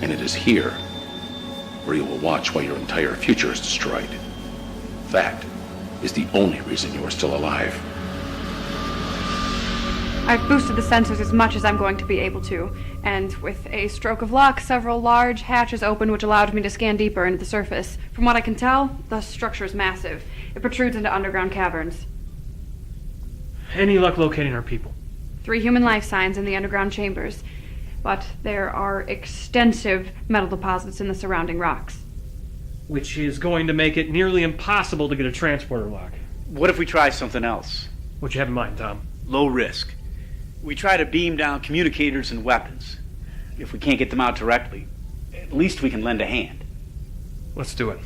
and it is here where you will watch while your entire future is destroyed. That is the only reason you are still alive. I've boosted the sensors as much as I'm going to be able to, and with a stroke of luck, several large hatches opened which allowed me to scan deeper into the surface. From what I can tell, the structure is massive. It protrudes into underground caverns. Any luck locating our people? 3 human life signs in the underground chambers, but there are extensive metal deposits in the surrounding rocks. Which is going to make it nearly impossible to get a transporter lock. What if we try something else? What you have in mind, Tom? Low risk. We try to beam down communicators and weapons. If we can't get them out directly, at least we can lend a hand. Let's do it.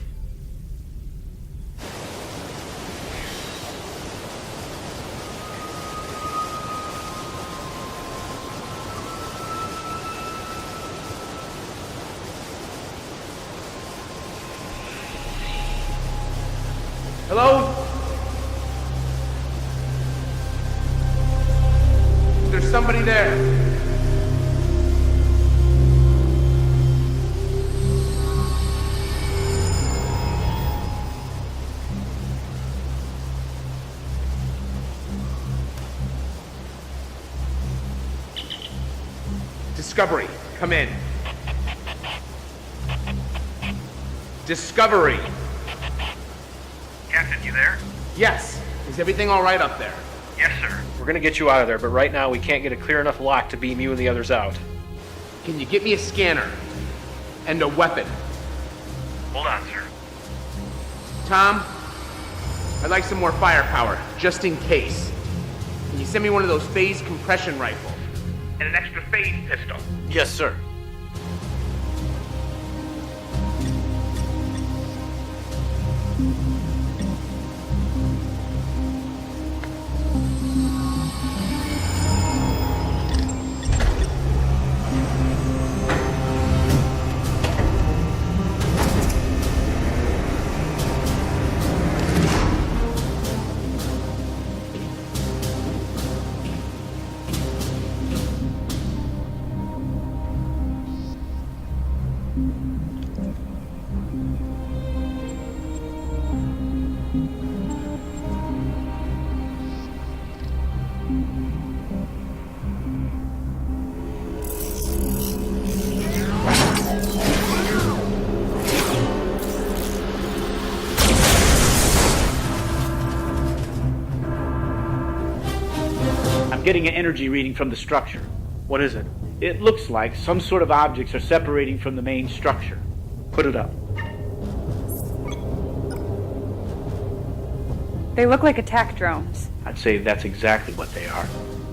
Hello? Is there somebody there? Discovery, come in. Discovery. Captain, you there? Yes. Is everything all right up there? Yes, sir. We're gonna get you out of there, but right now we can't get a clear enough lock to beam you and the others out. Can you get me a scanner? And a weapon? Hold on, sir. Tom, I'd like some more firepower, just in case. Can you send me one of those phase compression rifles? And an extra phase pistol. Yes, sir. Getting an energy reading from the structure. What is it? It looks like some sort of objects are separating from the main structure. Put it up. They look like attack drones. I'd say that's exactly what they are.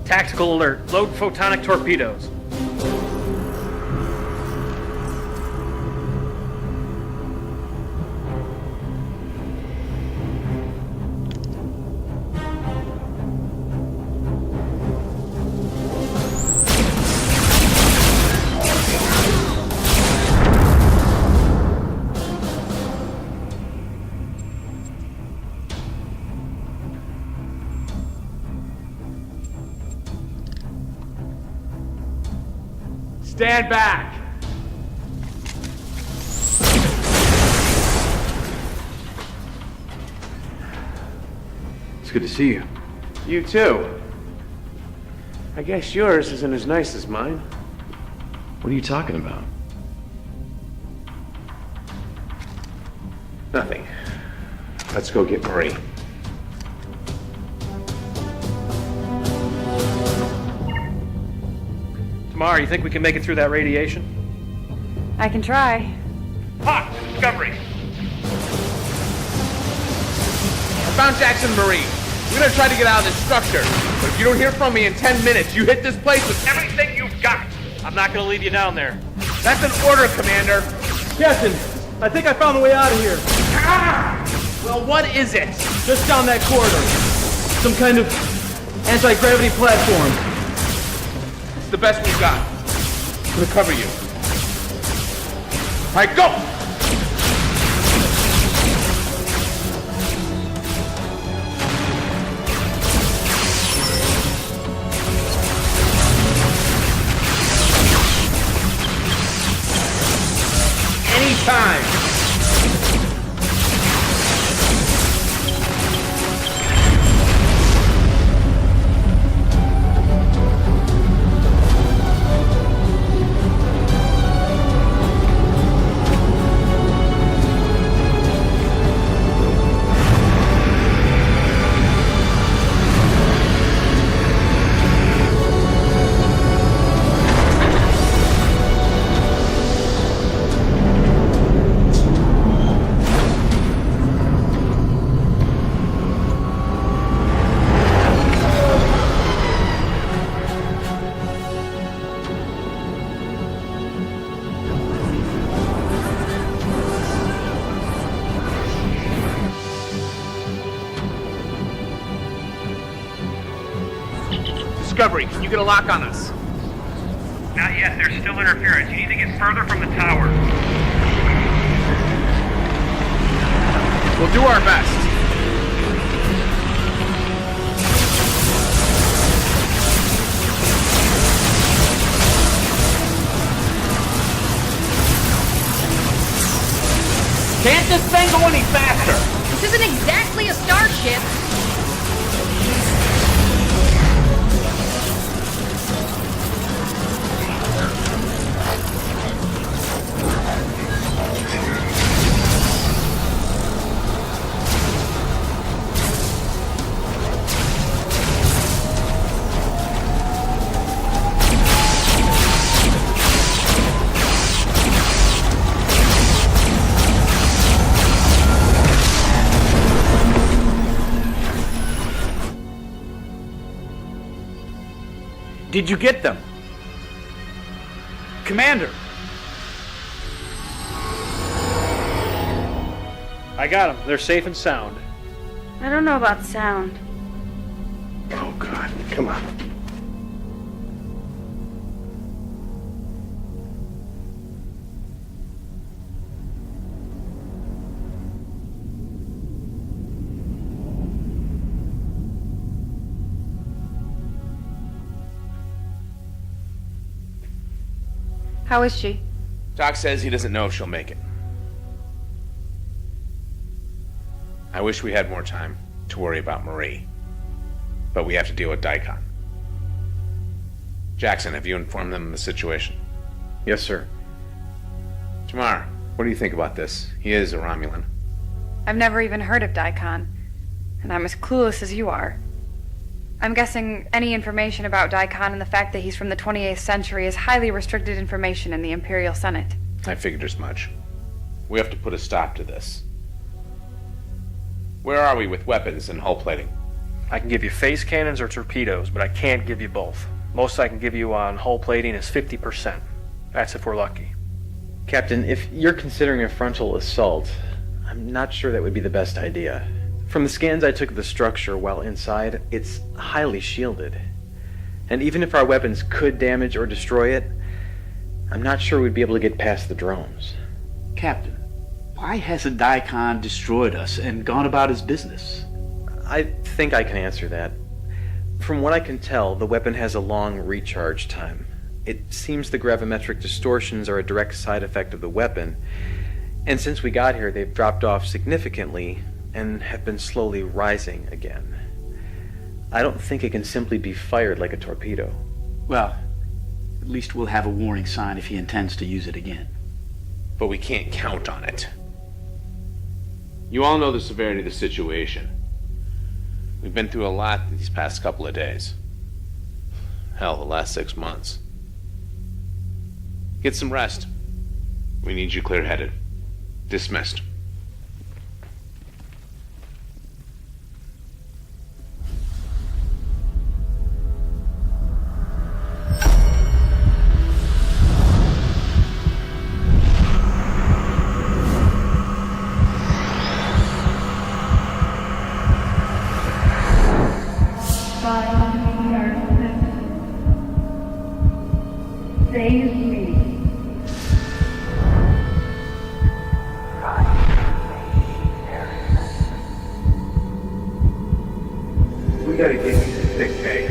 Tactical alert. Load photonic torpedoes. Stand back! It's good to see you. You too. I guess yours isn't as nice as mine. What are you talking about? Nothing. Let's go get Marie. Tamara, you think we can make it through that radiation? I can try. Hawk, Discovery. I found Jackson and Marie. We're gonna try to get out of this structure. But if you don't hear from me in 10 minutes, you hit this place with Everything you've got. I'm not gonna leave you down there. That's an order, Commander. Captain, I think I found the way out of here. Well, what is it? Just down that corridor. Some kind of anti-gravity platform. It's the best we've got. I'm gonna cover you. All right, go! Anytime! Discovery, can you get a lock on us? Not yet, there's still interference. You need to get further from the tower. We'll do our best. Can't this thing go any faster? This isn't exactly a starship. Did you get them? Commander! I got them. They're safe and sound. I don't know about sound. Oh, God. Come on. How is she? Doc says he doesn't know if she'll make it. I wish we had more time to worry about Marie. But we have to deal with Daikon. Jackson, have you informed them of the situation? Yes, sir. Tamar, what do you think about this? He is a Romulan. I've never even heard of Daikon, and I'm as clueless as you are. I'm guessing any information about Daikon and the fact that he's from the 28th century is highly restricted information in the Imperial Senate. I figured as much. We have to put a stop to this. Where are we with weapons and hull plating? I can give you phase cannons or torpedoes, but I can't give you both. Most I can give you on hull plating is 50%. That's if we're lucky. Captain, if you're considering a frontal assault, I'm not sure that would be the best idea. From the scans I took of the structure while inside, it's highly shielded. And even if our weapons could damage or destroy it, I'm not sure we'd be able to get past the drones. Captain, why hasn't Daikon destroyed us and gone about his business? I think I can answer that. From what I can tell, the weapon has a long recharge time. It seems the gravimetric distortions are a direct side effect of the weapon, and since we got here, they've dropped off significantly and have been slowly rising again. I don't think it can simply be fired like a torpedo. Well, at least we'll have a warning sign if he intends to use it again. But we can't count on it. You all know the severity of the situation. We've been through a lot these past couple of days. Hell, the last 6 months. Get some rest. We need you clear-headed. Dismissed. We gotta get you to sick bay.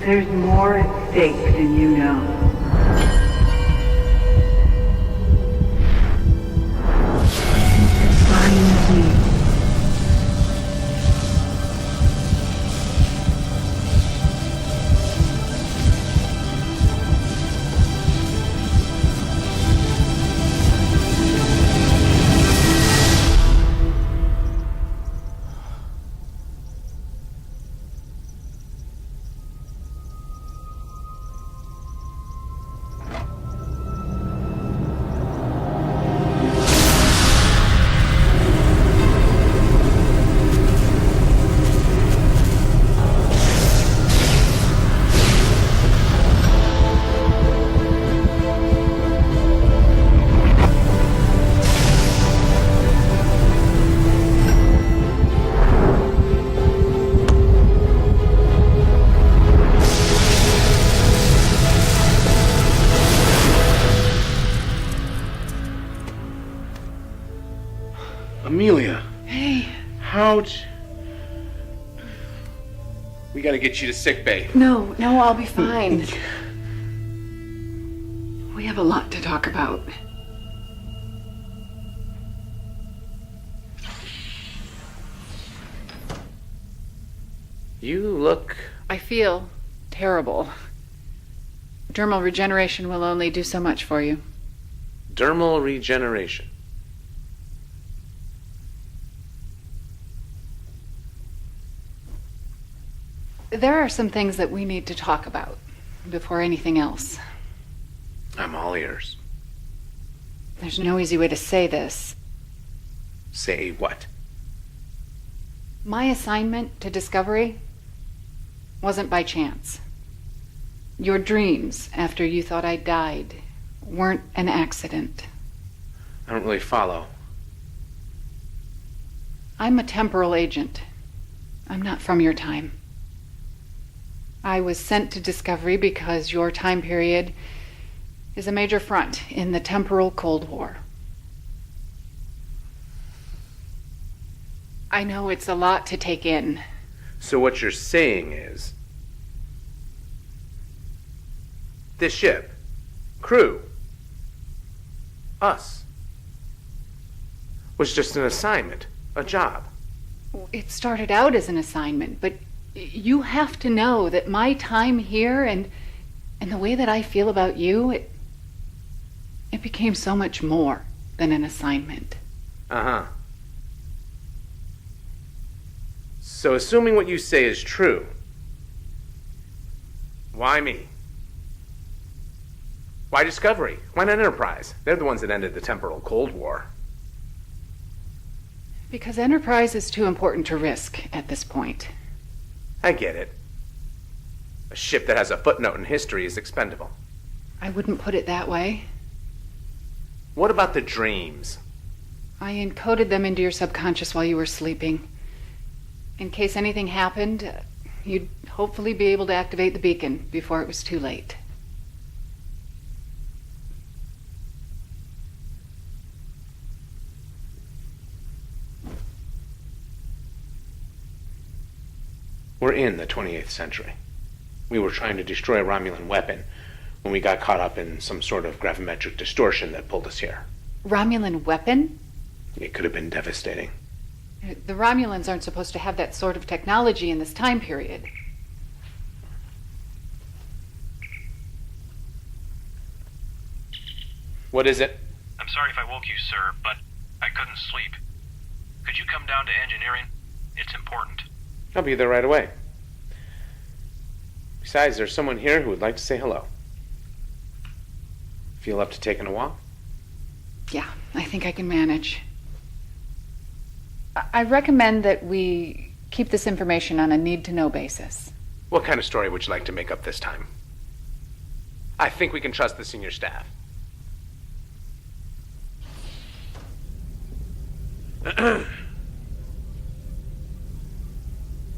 There's more at stake than you know. Find me. Amelia. Hey. How'd... We gotta get you to sick bay. No, I'll be fine. We have a lot to talk about. You look... I feel terrible. Dermal regeneration will only do so much for you. Dermal regeneration. There are some things that we need to talk about before anything else. I'm all ears. There's no easy way to say this. Say what? My assignment to Discovery wasn't by chance. Your dreams after you thought I died weren't an accident. I don't really follow. I'm a temporal agent. I'm not from your time. I was sent to Discovery because your time period is a major front in the temporal Cold War. I know it's a lot to take in. So what you're saying is... this ship, crew, us, was just an assignment, a job. It started out as an assignment, but you have to know that my time here and the way that I feel about you, it became so much more than an assignment. Uh-huh. So assuming what you say is true, why me? Why Discovery? Why not Enterprise? They're the ones that ended the temporal Cold War. Because Enterprise is too important to risk at this point. I get it. A ship that has a footnote in history is expendable. I wouldn't put it that way. What about the dreams? I encoded them into your subconscious while you were sleeping. In case anything happened, you'd hopefully be able to activate the beacon before it was too late. We're in the 28th century. We were trying to destroy a Romulan weapon when we got caught up in some sort of gravimetric distortion that pulled us here. Romulan weapon? It could have been devastating. The Romulans aren't supposed to have that sort of technology in this time period. What is it? I'm sorry if I woke you, sir, but I couldn't sleep. Could you come down to engineering? It's important. I'll be there right away. Besides, there's someone here who would like to say hello. Feel up to taking a walk? Yeah, I think I can manage. I recommend that we keep this information on a need-to-know basis. What kind of story would you like to make up this time? I think we can trust the senior staff.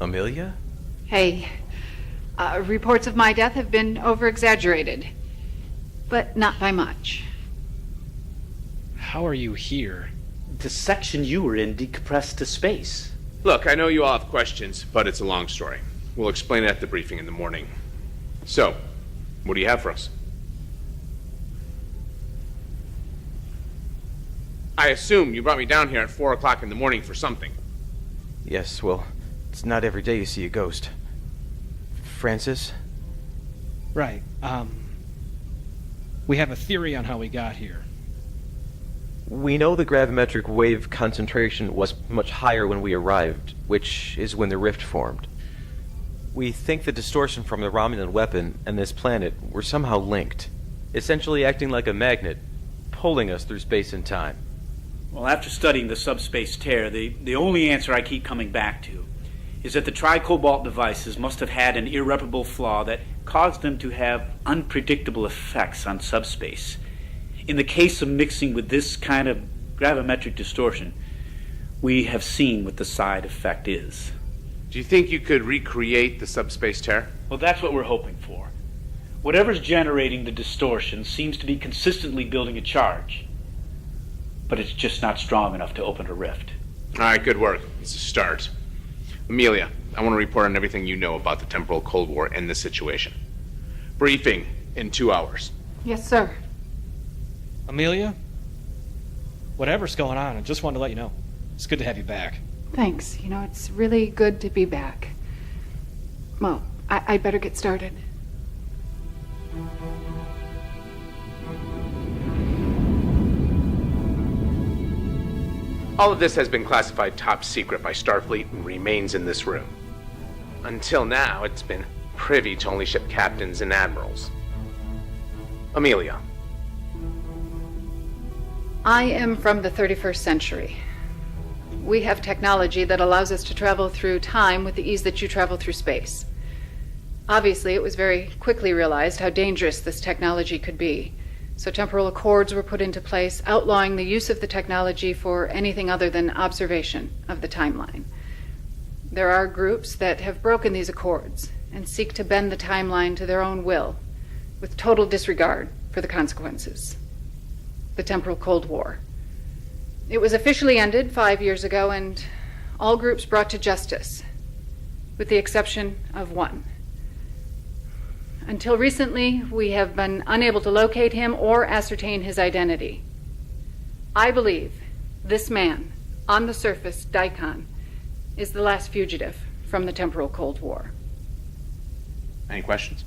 Amelia? Hey, Reports of my death have been over-exaggerated, but not by much. How are you here? The section you were in decompressed to space. Look, I know you all have questions, but it's a long story. We'll explain it at the briefing in the morning. So, what do you have for us? I assume you brought me down here at 4 o'clock in the morning for something. Yes, well, it's not every day you see a ghost. Francis? Right, we have a theory on how we got here. We know the gravimetric wave concentration was much higher when we arrived, which is when the rift formed. We think the distortion from the Romulan weapon and this planet were somehow linked, essentially acting like a magnet, pulling us through space and time. Well, after studying the subspace tear, the only answer I keep coming back to is that the tri-cobalt devices must have had an irreparable flaw that caused them to have unpredictable effects on subspace. In the case of mixing with this kind of gravimetric distortion, we have seen what the side effect is. Do you think you could recreate the subspace tear? Well, that's what we're hoping for. Whatever's generating the distortion seems to be consistently building a charge, but it's just not strong enough to open a rift. All right, good work. It's a start. Amelia, I want to report on everything you know about the temporal Cold War and this situation. Briefing in 2 hours. Yes, sir. Amelia? Whatever's going on, I just wanted to let you know. It's good to have you back. Thanks. You know, it's really good to be back. Well, I'd better get started. All of this has been classified top secret by Starfleet and remains in this room. Until now, it's been privy to only ship captains and admirals. Amelia. I am from the 31st century. We have technology that allows us to travel through time with the ease that you travel through space. Obviously, it was very quickly realized how dangerous this technology could be. So temporal accords were put into place, outlawing the use of the technology for anything other than observation of the timeline. There are groups that have broken these accords and seek to bend the timeline to their own will, with total disregard for the consequences. The temporal Cold War. It was officially ended 5 years ago, and all groups brought to justice, with the exception of one. Until recently, we have been unable to locate him or ascertain his identity. I believe this man, on the surface, Daikon, is the last fugitive from the temporal Cold War. Any questions?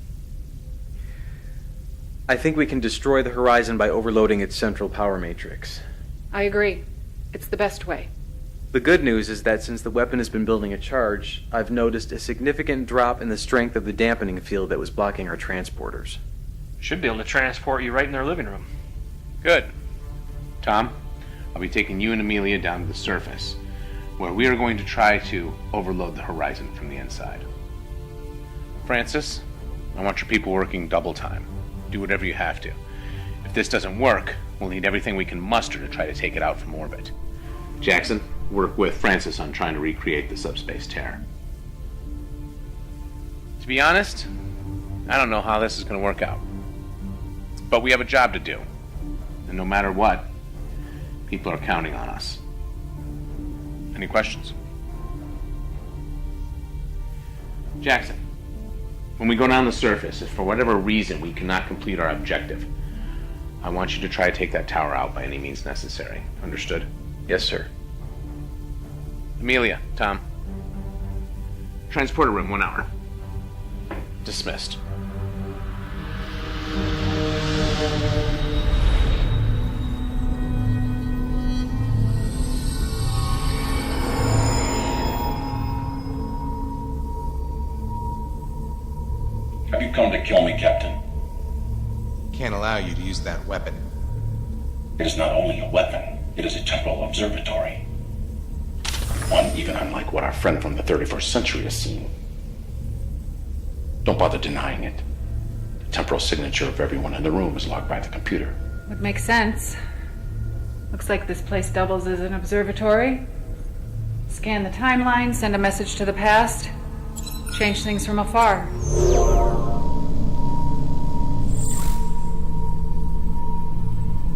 I think we can destroy the Horizon by overloading its central power matrix. I agree. It's the best way. The good news is that since the weapon has been building a charge, I've noticed a significant drop in the strength of the dampening field that was blocking our transporters. Should be able to transport you right in their living room. Good. Tom, I'll be taking you and Amelia down to the surface, where we are going to try to overload the Horizon from the inside. Francis, I want your people working double time. Do whatever you have to. If this doesn't work, we'll need everything we can muster to try to take it out from orbit. Jackson, work with Francis on trying to recreate the subspace tear. To be honest, I don't know how this is going to work out. But we have a job to do. And no matter what, people are counting on us. Any questions? Jackson, when we go down the surface, if for whatever reason we cannot complete our objective, I want you to try to take that tower out by any means necessary. Understood? Yes, sir. Amelia, Tom. Transporter room, 1 hour. Dismissed. Have you come to kill me, Captain? Can't allow you to use that weapon. It is not only a weapon, it is a temporal observatory. One even unlike what our friend from the 31st century has seen. Don't bother denying it. The temporal signature of everyone in the room is logged by the computer. Would make sense. Looks like this place doubles as an observatory. Scan the timeline, send a message to the past. Change things from afar.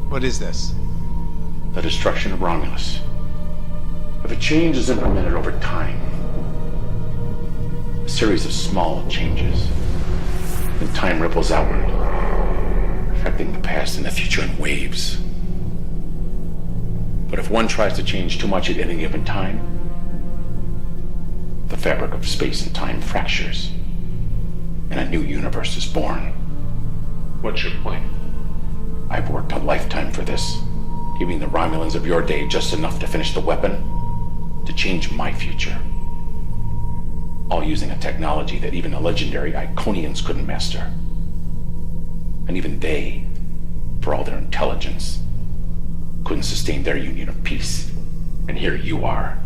What is this? The destruction of Romulus. If a change is implemented over time, a series of small changes, then time ripples outward, affecting the past and the future in waves. But if one tries to change too much at any given time, the fabric of space and time fractures, and a new universe is born. What's your plan? I've worked a lifetime for this, giving the Romulans of your day just enough to finish the weapon, to change my future. All using a technology that even the legendary Iconians couldn't master. And even they, for all their intelligence, couldn't sustain their union of peace. And here you are,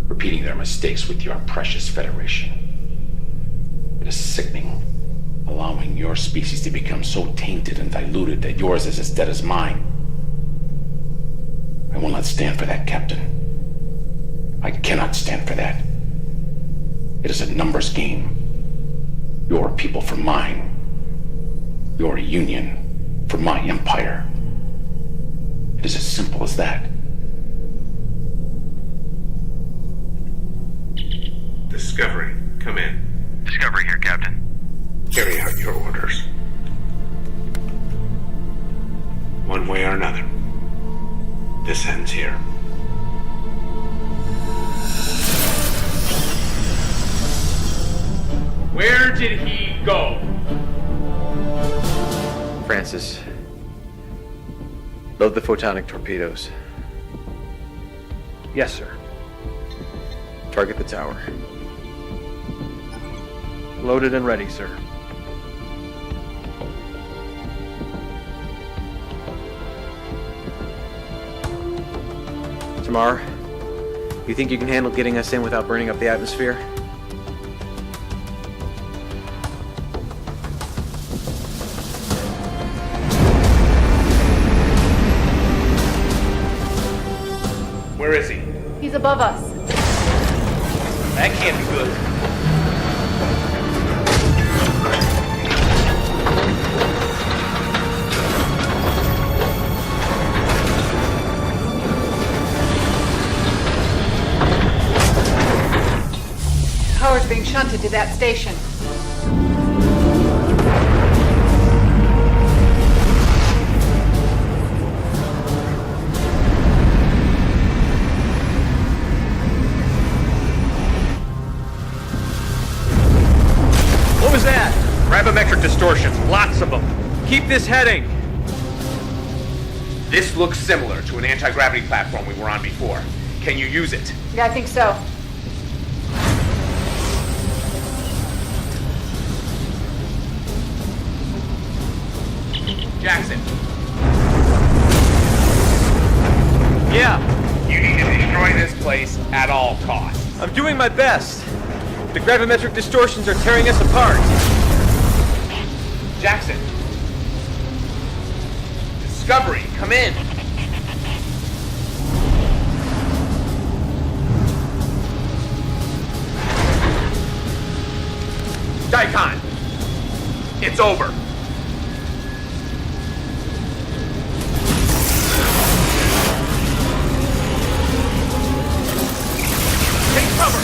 repeating their mistakes with your precious Federation. It is sickening, allowing your species to become so tainted and diluted that yours is as dead as mine. I will not stand for that, Captain. I cannot stand for that. It is a numbers game. Your people for mine. Your union for my empire. It is as simple as that. Discovery, come in. Discovery here, Captain. Carry out your orders. One way or another, this ends here. Where did he go? Francis, load the photonic torpedoes. Yes, sir. Target the tower. Loaded and ready, sir. Tamar, you think you can handle getting us in without burning up the atmosphere? Where is he? He's above us. That can't be good. Power's being shunted to that station. What was that? Gravimetric distortions, lots of them. Keep this heading. This looks similar to an anti-gravity platform we were on before. Can you use it? Yeah, I think so. Jackson. Yeah. You need to destroy this place at all costs. I'm doing my best. The gravimetric distortions are tearing us apart. Jackson. Discovery, come in. Daikon. It's over. Take cover.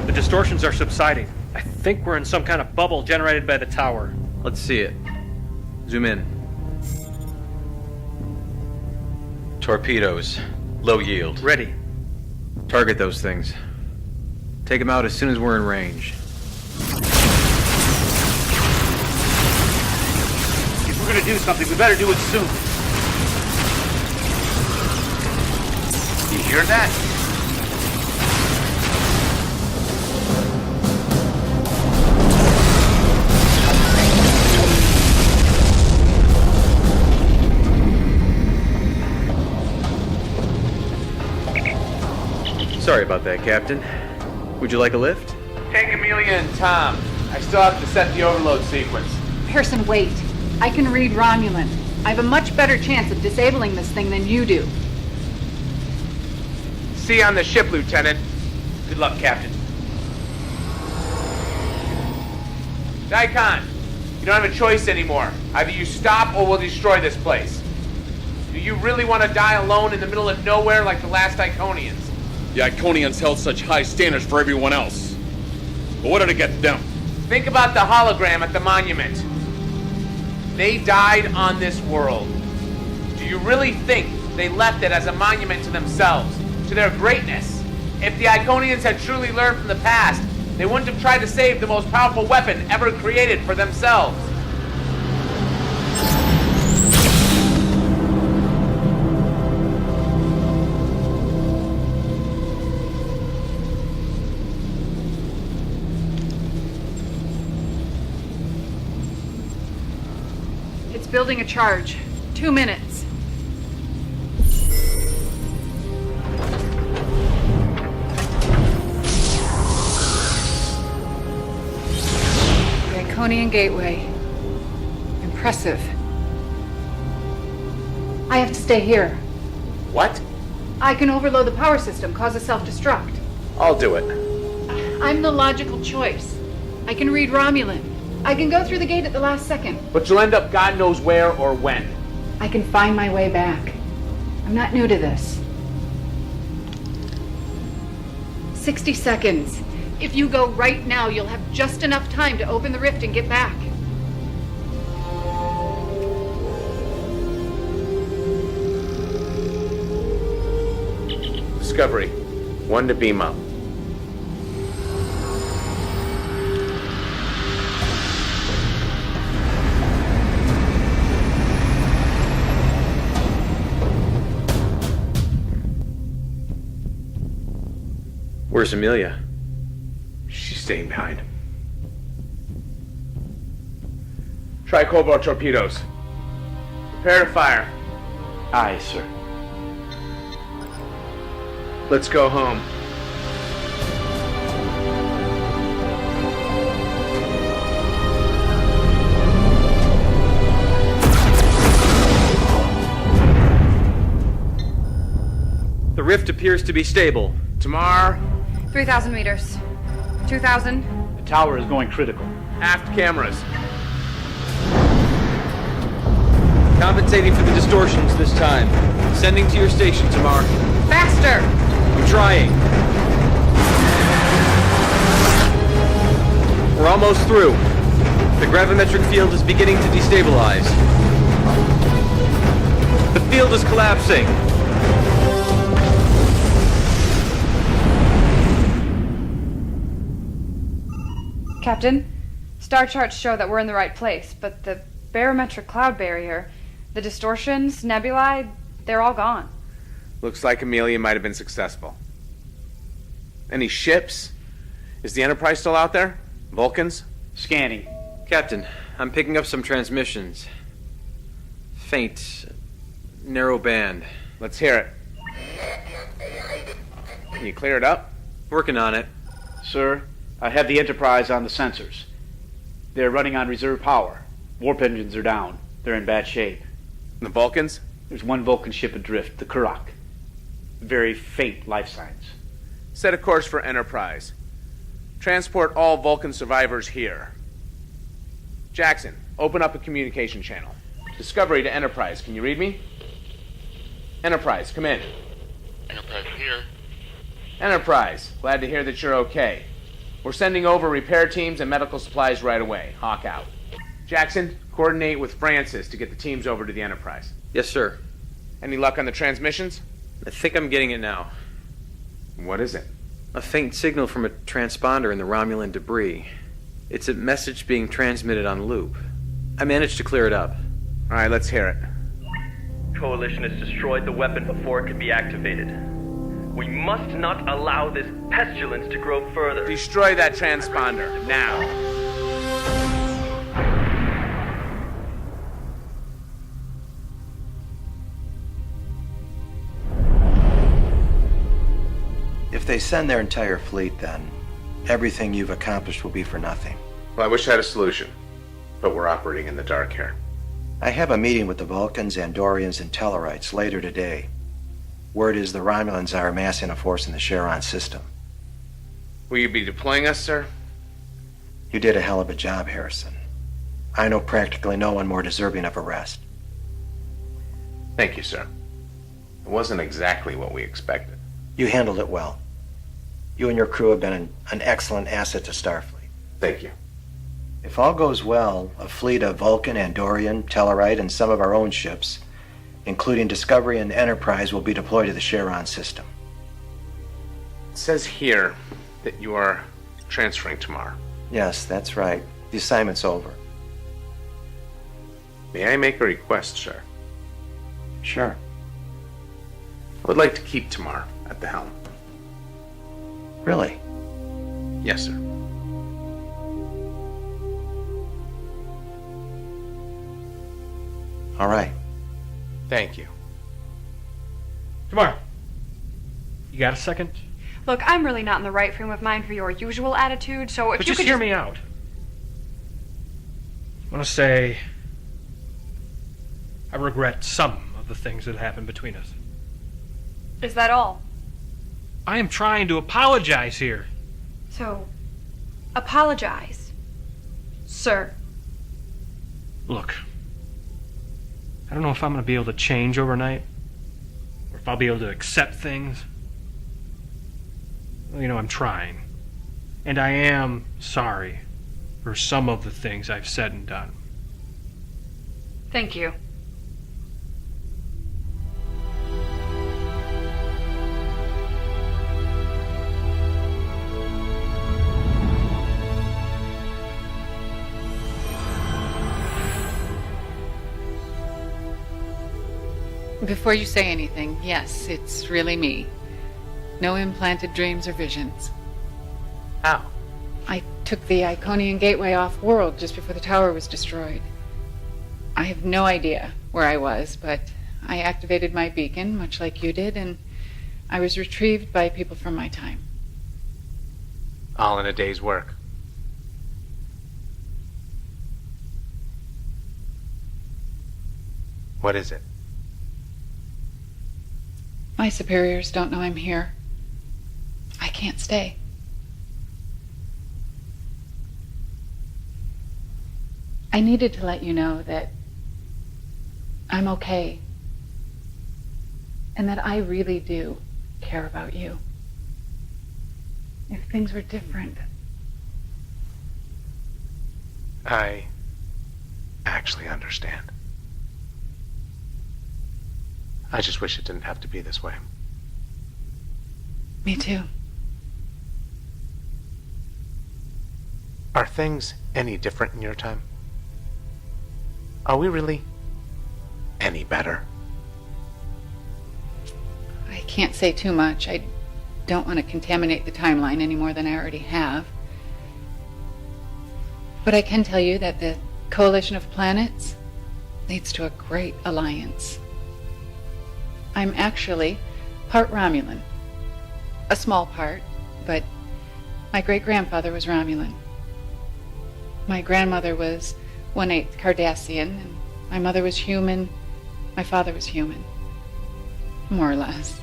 The distortions are subsiding. I think we're in some kind of bubble generated by the tower. Let's see it. Zoom in. Torpedoes. Low yield. Ready. Target those things. Take them out as soon as we're in range. If we're gonna do something, we better do it soon. You hear that? Sorry about that, Captain. Would you like a lift? Take Amelia and Tom. I still have to set the overload sequence. Pearson, wait. I can read Romulan. I have a much better chance of disabling this thing than you do. See you on the ship, Lieutenant. Good luck, Captain. Daikon, you don't have a choice anymore. Either you stop or we'll destroy this place. Do you really want to die alone in the middle of nowhere like the last Iconians? The Iconians held such high standards for everyone else. But what did it get them? Think about the hologram at the monument. They died on this world. Do you really think they left it as a monument to themselves, to their greatness? If the Iconians had truly learned from the past, they wouldn't have tried to save the most powerful weapon ever created for themselves. It's building a charge. 2 minutes. The Iconian Gateway. Impressive. I have to stay here. What? I can overload the power system, cause a self-destruct. I'll do it. I'm the logical choice. I can read Romulan. I can go through the gate at the last second. But you'll end up God knows where or when. I can find my way back. I'm not new to this. 60 seconds. If you go right now, you'll have just enough time to open the rift and get back. Discovery. 1 to beam up. Where's Amelia? She's staying behind. Try Cobalt torpedoes. Prepare to fire. Aye, sir. Let's go home. The rift appears to be stable. Tamar. 3,000 meters. 2,000. The tower is going critical. Aft cameras. Compensating for the distortions this time. Sending to your station, Tamar. Faster! I'm trying. We're almost through. The gravimetric field is beginning to destabilize. The field is collapsing. Captain, star charts show that we're in the right place, but the barometric cloud barrier, the distortions, nebulae, they're all gone. Looks like Amelia might have been successful. Any ships? Is the Enterprise still out there? Vulcans? Scanning. Captain, I'm picking up some transmissions. Faint, narrow band. Let's hear it. Can you clear it up? Working on it. Sir, I have the Enterprise on the sensors. They're running on reserve power. Warp engines are down. They're in bad shape. And the Vulcans? There's one Vulcan ship adrift, the Kurak. Very faint life signs. Set a course for Enterprise. Transport all Vulcan survivors here. Jackson, open up a communication channel. Discovery to Enterprise. Can you read me? Enterprise, come in. Enterprise here. Enterprise, glad to hear that you're okay. We're sending over repair teams and medical supplies right away. Hawk out. Jackson, coordinate with Francis to get the teams over to the Enterprise. Yes, sir. Any luck on the transmissions? I think I'm getting it now. What is it? A faint signal from a transponder in the Romulan debris. It's a message being transmitted on loop. I managed to clear it up. All right, let's hear it. Coalition has destroyed the weapon before it can be activated. We must not allow this pestilence to grow further. Destroy that transponder, now. If they send their entire fleet, then everything you've accomplished will be for nothing. Well, I wish I had a solution, but we're operating in the dark here. I have a meeting with the Vulcans, Andorians, and Tellarites later today. Word is the Romulans are amassing a force in the Charon system. Will you be deploying us, sir? You did a hell of a job, Harrison. I know practically no one more deserving of a rest. Thank you, sir. It wasn't exactly what we expected. You handled it well. You and your crew have been an excellent asset to Starfleet. Thank you. If all goes well, a fleet of Vulcan, Andorian, Tellarite, and some of our own ships, including Discovery and Enterprise, will be deployed to the Charon system. It says here that you are transferring tomorrow. Yes, that's right. The assignment's over. May I make a request, sir? Sure. I would like to keep Tamar at the helm. Really? Yes, sir. All right. Thank you. Tamar, you got a second? Look, I'm really not in the right frame of mind for your usual attitude, so if But you just could hear me out. I want to say I regret some of the things that happened between us. Is that all? I am trying to apologize here. So, apologize, sir. Look, I don't know if I'm going to be able to change overnight, or if I'll be able to accept things. Well, you know, I'm trying. And I am sorry for some of the things I've said and done. Thank you. Before you say anything, yes, it's really me. No implanted dreams or visions. How? I took the Iconian Gateway off-world just before the tower was destroyed. I have no idea where I was, but I activated my beacon, much like you did, and I was retrieved by people from my time. All in a day's work. What is it? My superiors don't know I'm here. I can't stay. I needed to let you know that I'm okay. And that I really do care about you. If things were different. I actually understand. I just wish it didn't have to be this way. Me too. Are things any different in your time? Are we really any better? I can't say too much. I don't want to contaminate the timeline any more than I already have. But I can tell you that the coalition of planets leads to a great alliance. I'm actually part Romulan. A small part, but my great-grandfather was Romulan. My grandmother was 1/8 Cardassian, and my mother was human. My father was human. More or less.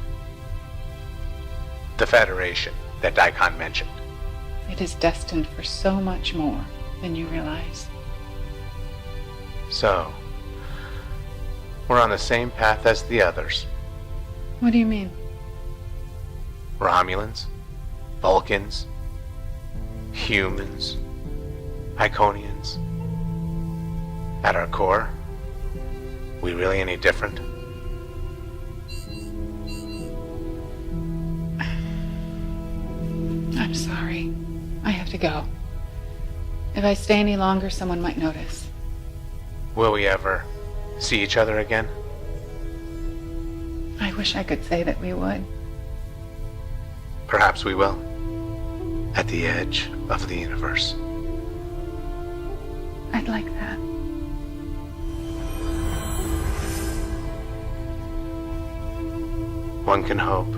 The Federation that Daikon mentioned. It is destined for so much more than you realize. So, we're on the same path as the others. What do you mean? Romulans, Vulcans, humans, Iconians. At our core, we really any different? I'm sorry. I have to go. If I stay any longer, someone might notice. Will we ever see each other again? I wish I could say that we would. Perhaps we will. At the edge of the universe. I'd like that. One can hope.